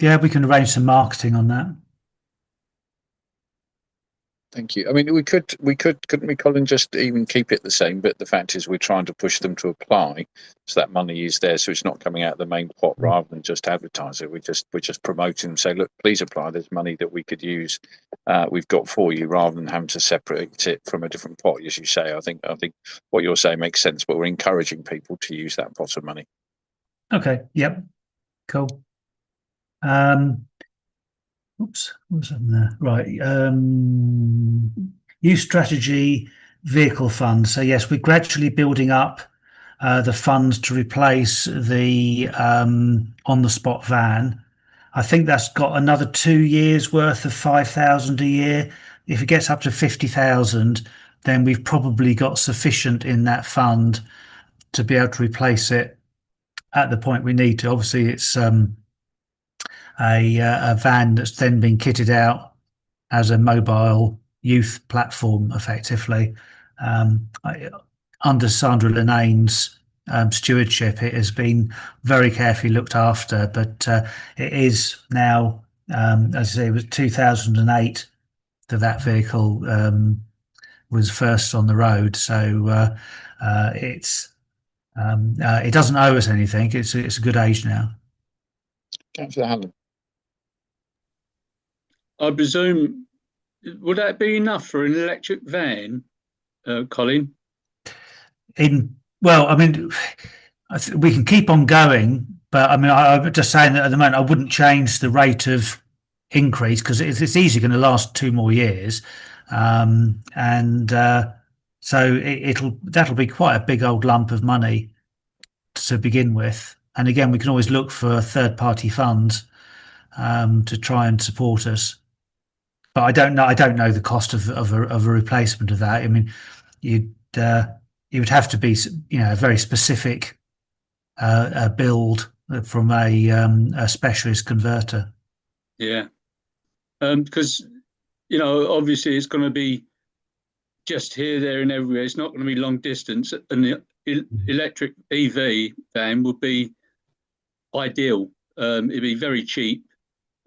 Yeah, we can arrange some marketing on that. Thank you. I mean, couldn't we, Colin, just even keep it the same? But the fact is, we're trying to push them to apply, so that money is there, so it's not coming out of the main pot rather than just advertise it. We're just promoting them, say, look, please apply. There's money that we could use. We've got for you, rather than having to separate it from a different pot, as you say. I think what you're saying makes sense, but we're encouraging people to use that pot of money. Okay. Yep. Cool. Oops, what's on there? Right. Youth strategy vehicle fund. So yes, we're gradually building up the funds to replace the on the spot van. I think that's got another 2 years worth of 5,000 a year. If it gets up to 50,000, then we've probably got sufficient in that fund to be able to replace it at the point we need to. Obviously, it's a van that's then been kitted out as a mobile youth platform, effectively. Under Sandra Linane's stewardship, it has been very carefully looked after, but it is now, as I say, it was 2008 that vehicle was first on the road. So it doesn't owe us anything. It's a good age now. Councillor Allen. I presume, would that be enough for an electric van, Colin? Well, I mean, we can keep on going, but I mean, I'm just saying that at the moment I wouldn't change the rate of increase, because it's easily going to last 2 more years, so that'll be quite a big old lump of money to begin with. And again, we can always look for third-party funds to try and support us. But I don't know the cost of a replacement of that. I mean, it would have to be, a very specific build from a specialist converter. Yeah, because obviously it's going to be just here, there, and everywhere. It's not going to be long distance, and the electric EV van would be ideal. It'd be very cheap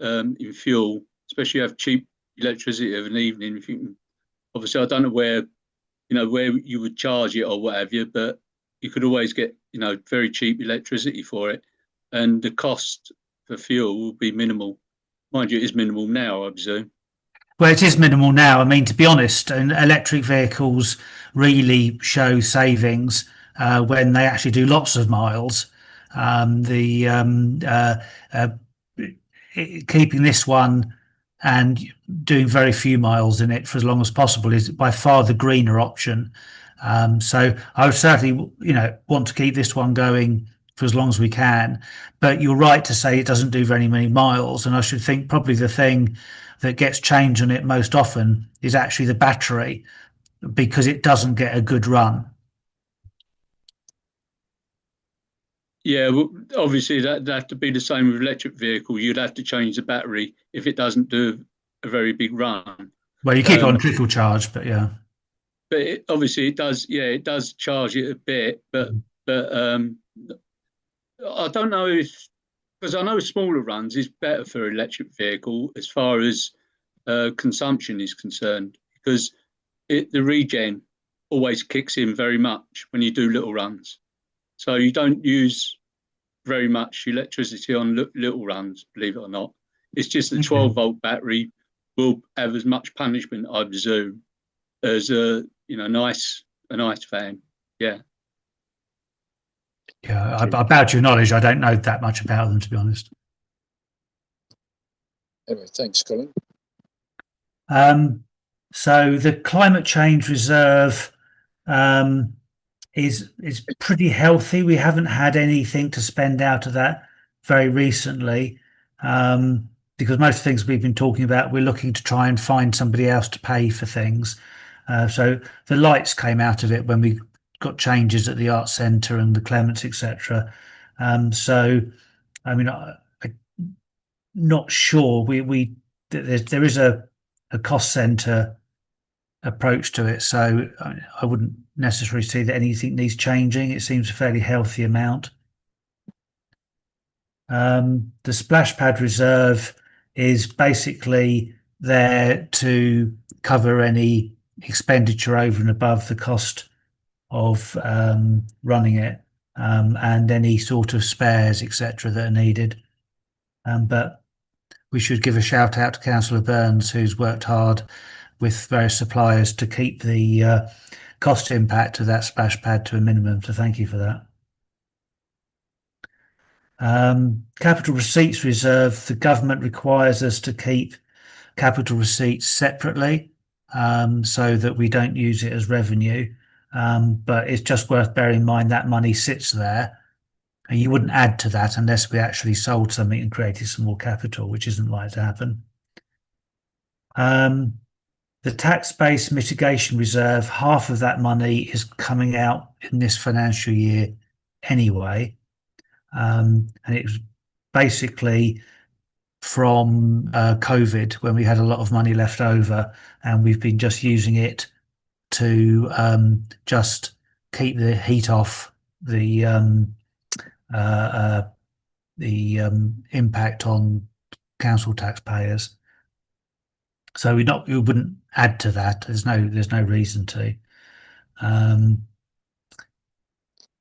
in fuel, especially if you have cheap electricity of an evening. If you can, obviously, I don't know where you would charge it or what have you, but you could always get very cheap electricity for it, and the cost for fuel will be minimal. Mind you, it is minimal now, I presume. Well, it is minimal now. I mean, to be honest, and electric vehicles really show savings when they actually do lots of miles. Keeping this one and doing very few miles in it for as long as possible is by far the greener option. So I would certainly, want to keep this one going for as long as we can. But you're right to say it doesn't do very many miles, and I should think probably the thing that gets changed on it most often is actually the battery, because it doesn't get a good run. Yeah, well, obviously that'd have to be the same with electric vehicle. You'd have to change the battery if it doesn't do a very big run. Well, you keep it on trickle charge, but yeah. But obviously it does. Yeah, it does charge it a bit, but I don't know because I know smaller runs is better for electric vehicle as far as consumption is concerned, because the regen always kicks in very much when you do little runs. So you don't use very much electricity on little runs, believe it or not. It's just the 12-volt battery will have as much punishment, I presume, as a nice fan. Yeah. Yeah, about your knowledge, I don't know that much about them, to be honest. Anyway, thanks, Colin. So the climate change reserve is pretty healthy. We haven't had anything to spend out of that very recently. because most of the things we've been talking about, we're looking to try and find somebody else to pay for things. So the lights came out of it when we got changes at the Arts Centre and the Clements, etc. So, I mean, I'm not sure. There is a cost centre approach to it, so I wouldn't necessarily see that anything needs changing. It seems a fairly healthy amount. The splash pad reserve is basically there to cover any expenditure over and above the cost of running it, and any sort of spares, etc., that are needed. But we should give a shout out to Councillor Burns, who's worked hard with various suppliers to keep the cost impact of that splash pad to a minimum. So thank you for that. Capital receipts reserve, the government requires us to keep capital receipts separately, so that we don't use it as revenue. But it's just worth bearing in mind that money sits there, and you wouldn't add to that unless we actually sold something and created some more capital, which isn't likely to happen. The tax-based mitigation reserve, half of that money is coming out in this financial year anyway. And it was basically from COVID, when we had a lot of money left over, and we've been just using it to just keep the heat off the impact on council taxpayers. So we wouldn't add to that. There's no reason to.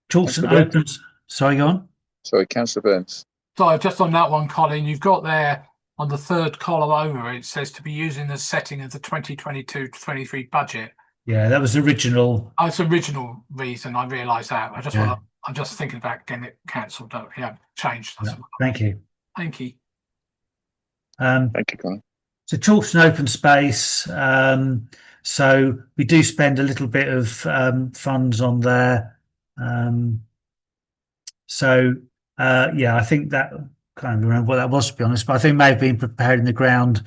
Chalks and opens. Sorry, go on. Sorry, Councillor Burns. So just on that one, Colin, you've got there on the third column over, it says to be using the setting of the 2022-23 budget. Yeah, that was the original. Oh, it's original reason. I realise that. Yeah. I'm just thinking about getting it cancelled. Yeah, changed. Yeah, thank you. Thank you. Thank you, Colin. So chalks and open space. So we do spend a little bit of funds on there. Yeah, I think that, can't remember what that was, to be honest, but I think it may have been preparing the ground.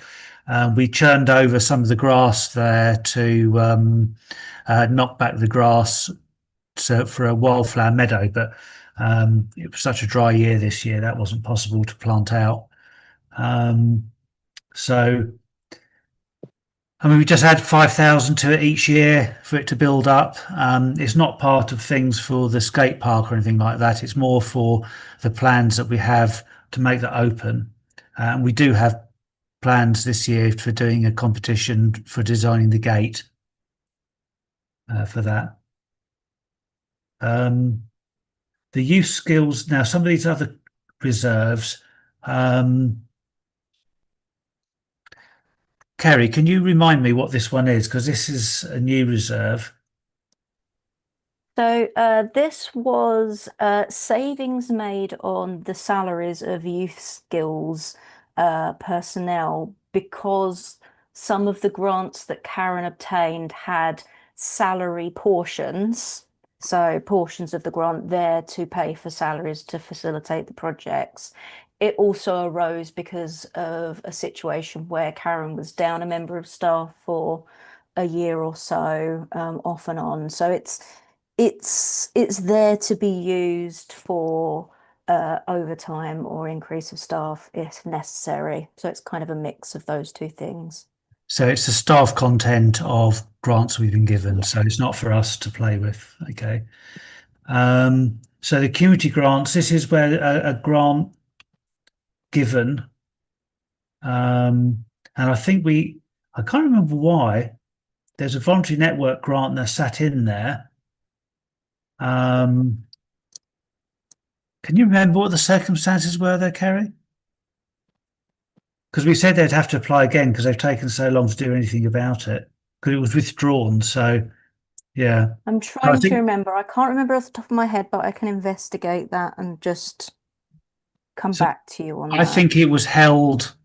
We churned over some of the grass there to knock back the grass for a wildflower meadow, but it was such a dry year this year that wasn't possible to plant out. So, I mean, we just add 5,000 to it each year for it to build up. It's not part of things for the skate park or anything like that. It's more for the plans that we have to make that open. We do have plans this year for doing a competition for designing the gate for that. The youth skills, now some of these other reserves, Kerry, can you remind me what this one is? Because this is a new reserve. So this was savings made on the salaries of youth skills personnel, because some of the grants that Karen obtained had salary portions. So portions of the grant there to pay for salaries to facilitate the projects. It also arose because of a situation where Karen was down a member of staff for a year or so, off and on. So it's there to be used for overtime or increase of staff if necessary. So it's kind of a mix of those two things. So it's the staff content of grants we've been given. Yeah. So it's not for us to play with. Okay. So the community grants, this is where a grant given, and I think I can't remember why, there's a voluntary network grant that sat in there. Can you remember what the circumstances were there, Kerry? Because we said they'd have to apply again because they've taken so long to do anything about it, because it was withdrawn. So, yeah. I'm trying to remember. I can't remember off the top of my head, but I can investigate that and just come back to you on that. I think it was held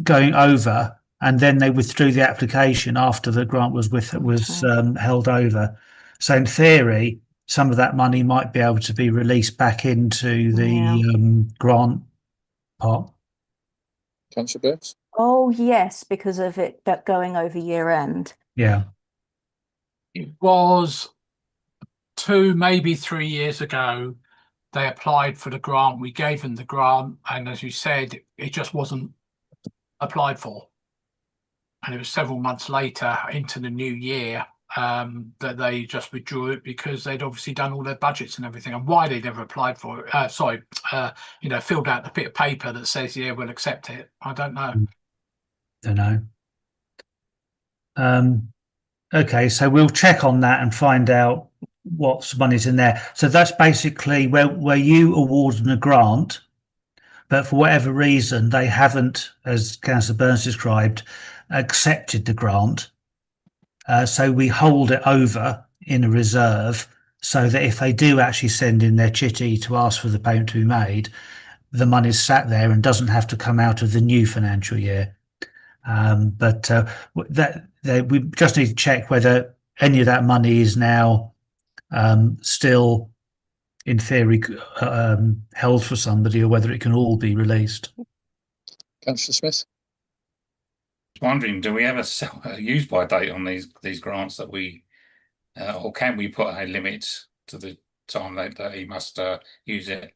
going over, and then they withdrew the application after the grant was held over. So in theory, some of that money might be able to be released back into the grant pot. Councillor Burns? Oh, yes, because of it going over year end. Yeah. It was 2, maybe 3 years ago. They applied for the grant. We gave them the grant, and as you said, it just wasn't applied for. And it was several months later, into the new year, that they just withdrew it because they'd obviously done all their budgets and everything. And why they never applied for it, filled out the bit of paper that says, yeah, we'll accept it. I don't know. Don't know. Okay, so we'll check on that and find out what money's in there. So that's basically where you awarded a grant, but for whatever reason they haven't, as Councillor Burns described, accepted the grant. So we hold it over in a reserve so that if they do actually send in their chitty to ask for the payment to be made, the money's sat there and doesn't have to come out of the new financial year. But we just need to check whether any of that money is now still, in theory, held for somebody, or whether it can all be released. Councillor Smith? Wondering, do we have a use by date on these grants that we, or can we put a limit to the time that he must use it?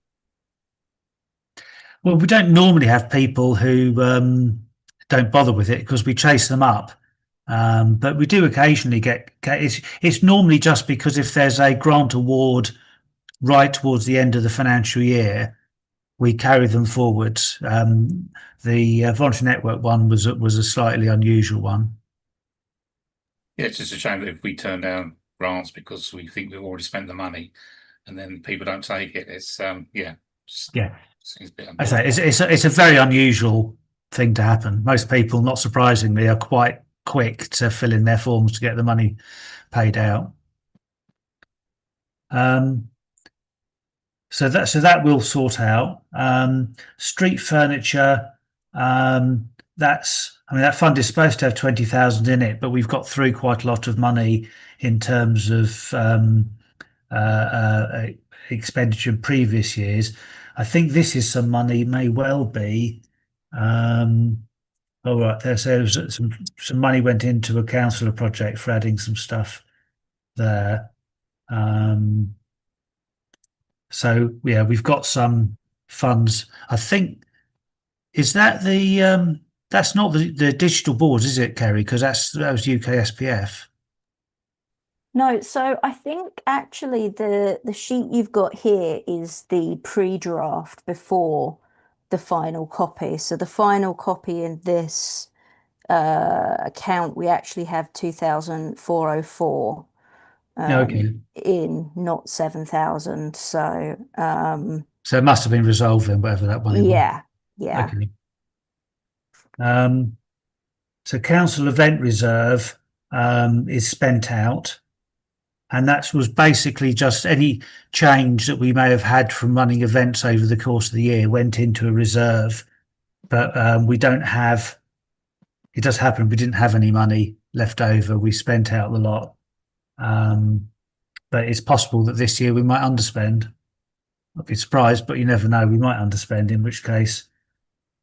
Well, we don't normally have people who don't bother with it because we chase them up. But we do occasionally get it's normally just because if there's a grant award right towards the end of the financial year, we carry them forwards. The voluntary network one was a slightly unusual one. Yeah, it's just a shame that if we turn down grants because we think we've already spent the money, and then people don't take it, it's Yeah. Seems a bit I say it's a very unusual thing to happen. Most people, not surprisingly, are quite quick to fill in their forms to get the money paid out. So that will sort out. Street furniture. That fund is supposed to have 20,000 in it, but we've got through quite a lot of money in terms of expenditure in previous years. I think this is some money, may well be. All right, there. So some money went into a councillor project for adding some stuff there. So yeah, we've got some funds. I think is that the that's not the digital boards, is it, Kerry? Because that was UK SPF. No, so I think actually the sheet you've got here is the pre-draft before the final copy. So the final copy in this account, we actually have 2,404 Okay. in, not 7,000. So So it must have been resolved then, whatever that money was. yeah. Okay. So council event reserve is spent out. And that was basically just any change that we may have had from running events over the course of the year went into a reserve. But we don't have, it does happen, we didn't have any money left over. We spent out the lot. But it's possible that this year we might underspend. I'd be surprised, but you never know. We might underspend, in which case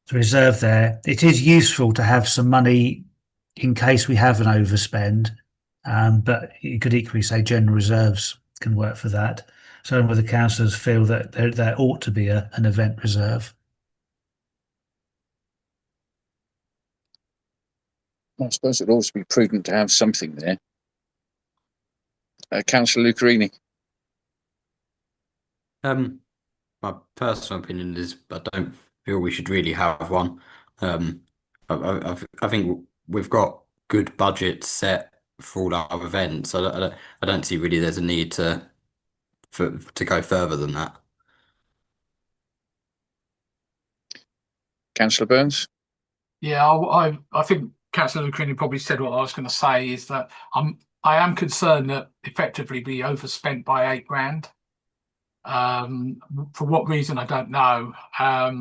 the reserve there. It is useful to have some money in case we have an overspend. But you could equally say general reserves can work for that. So whether councillors feel that there ought to be an event reserve. I suppose it'd also be prudent to have something there. Councillor Lucarini. My personal opinion is I don't feel we should really have one. I think we've got good budgets set for all our events. I don't see really there's a need to go further than that. Councillor Burns? Yeah, I think Councillor Lucrini probably said what I was going to say, is that I am concerned that effectively we overspent by £8,000. For what reason, I don't know. I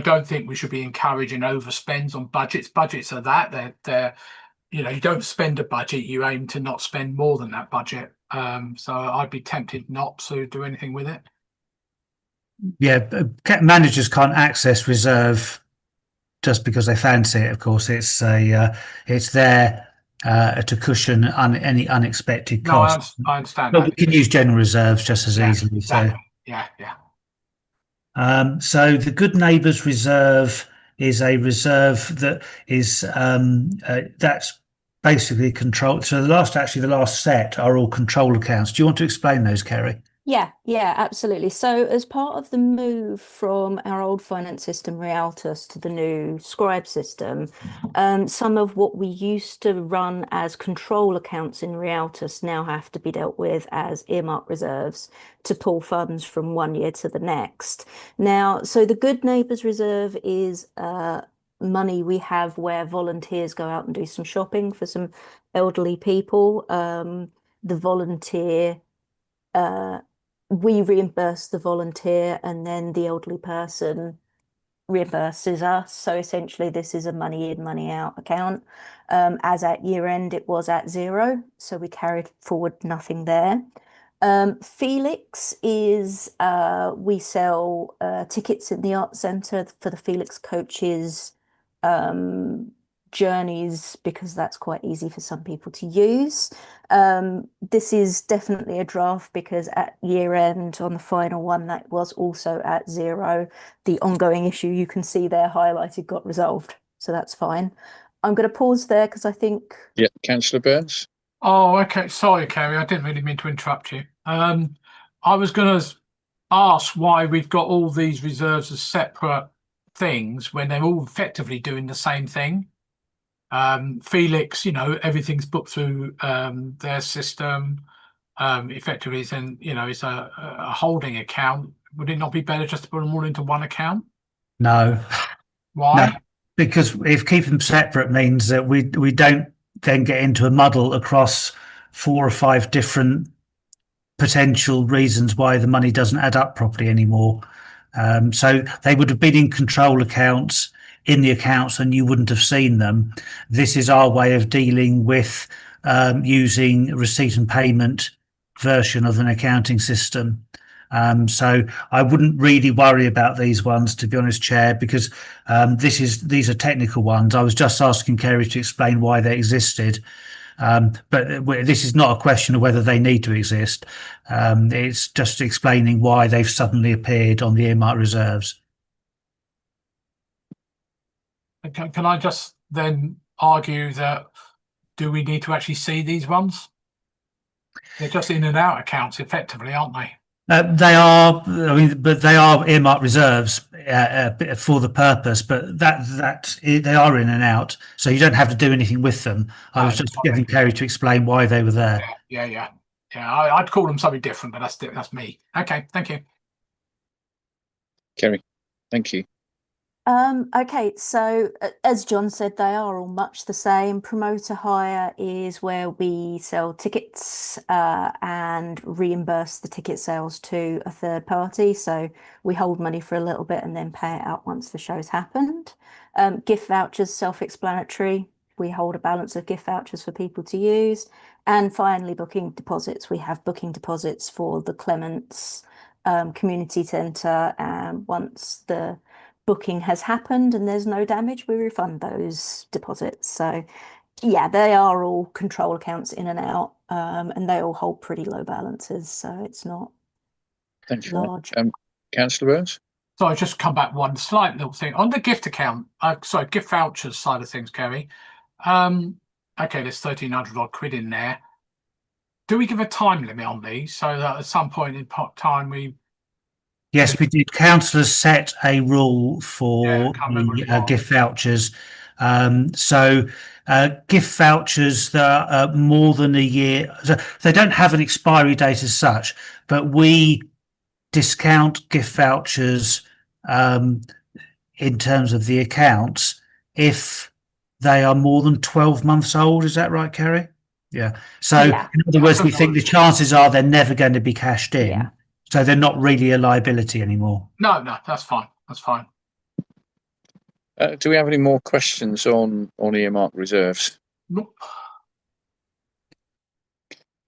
don't think we should be encouraging overspends on budgets. Budgets are that they're you don't spend a budget, you aim to not spend more than that budget. So I'd be tempted not to do anything with it. managers can't access reserve just because they fancy it. Of course, it's there to cushion any unexpected No, costs. I understand But we that. can use general reserves just as Yeah, easily. exactly. Yeah. So the Good Neighbours Reserve is a reserve that is that's basically controlled. So the last set are all control accounts. Do you want to explain those, Kerry? Yeah, absolutely. So as part of the move from our old finance system, Realtus, to the new Scribe system, some of what we used to run as control accounts in Realtus now have to be dealt with as earmark reserves to pull funds from one year to the next. Now, so the Good Neighbours Reserve is money we have where volunteers go out and do some shopping for some elderly people. The volunteer we reimburse the volunteer and then the elderly person reimburses us. So essentially, this is a money in, money out account. As at year end, it was at 0. So we carried forward nothing there. Felix is we sell tickets in the art centre for the Felix coaches journeys because that's quite easy for some people to use. This is definitely a draft because at year end on the final one that was also at 0. The ongoing issue you can see there highlighted got resolved, so that's fine. I'm going to pause there because I think Yeah, Councillor Burns. Oh, okay. Sorry, Kerry. I didn't really mean to interrupt you. I was going to ask why we've got all these reserves as separate things when they're all effectively doing the same thing. Felix, everything's booked through their system. Effectively, it's it's a holding account. Would it not be better just to put them all into one account? No, Why? no, because if keeping them separate means that we don't then get into a muddle across 4 or 5 different potential reasons why the money doesn't add up properly anymore. So they would have been in control accounts in the accounts and you wouldn't have seen them. This is our way of dealing with using receipt and payment version of an accounting system. So I wouldn't really worry about these ones, to be honest, Chair, because these are technical ones. I was just asking Kerry to explain why they existed. But this is not a question of whether they need to exist. It's just explaining why they've suddenly appeared on the earmark reserves. Can I just then argue that do we need to actually see these ones? They're just in and out accounts effectively, aren't they? They are, but they are earmarked reserves for the purpose. But they are in and out, so you don't have to do anything with them. I was just getting Kerry to explain why they were there. Yeah. I'd call them something different, but that's me. Okay, thank you. Kerry, thank you. Okay, so as John said, they are all much the same. Promoter hire is where we sell tickets and reimburse the ticket sales to a third party. So we hold money for a little bit and then pay it out once the show's happened. Gift vouchers, self-explanatory. We hold a balance of gift vouchers for people to use. And finally, booking deposits. We have booking deposits for the Clements Community Centre. Once the booking has happened and there's no damage, we refund those deposits. So yeah, they are all control accounts in and out, and they all hold pretty low balances, so it's not large. Councillor Burns. So I just come back one slight little thing on the gift account. Gift vouchers side of things, Kerry. Okay, there's 1,300 odd quid in there. Do we give a time limit on these so that at some point in time we? Yes, we did. Councillors set a rule for the gift vouchers. Gift vouchers that are more than a year, so they don't have an expiry date as such, but we discount gift vouchers in terms of the accounts if they are more than 12 months old. Is that right, Kerry? Yeah. So in other words, we think the chances are they're never going to be cashed in. Yeah. So they're not really a liability anymore. No, that's fine. That's fine. Do we have any more questions on earmark reserves? Nope.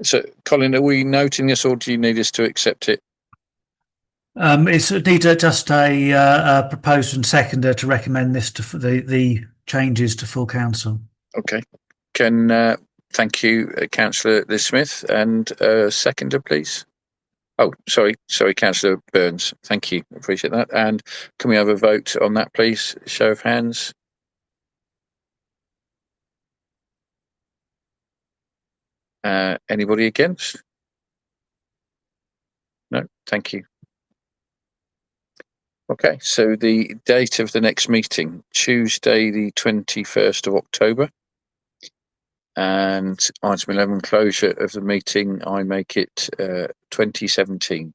So, Colin, are we noting this, or do you need us to accept it? It's just a proposer and seconder to recommend this to the changes to full council. Okay. Can thank you, Councillor Liz Smith, and seconder, please. Oh, sorry, Councillor Burns. Thank you, appreciate that. And can we have a vote on that, please? Show of hands. Anybody against? No, thank you. Okay, so the date of the next meeting, Tuesday, the 21st of October. And item 11, closure of the meeting, I make it 2017.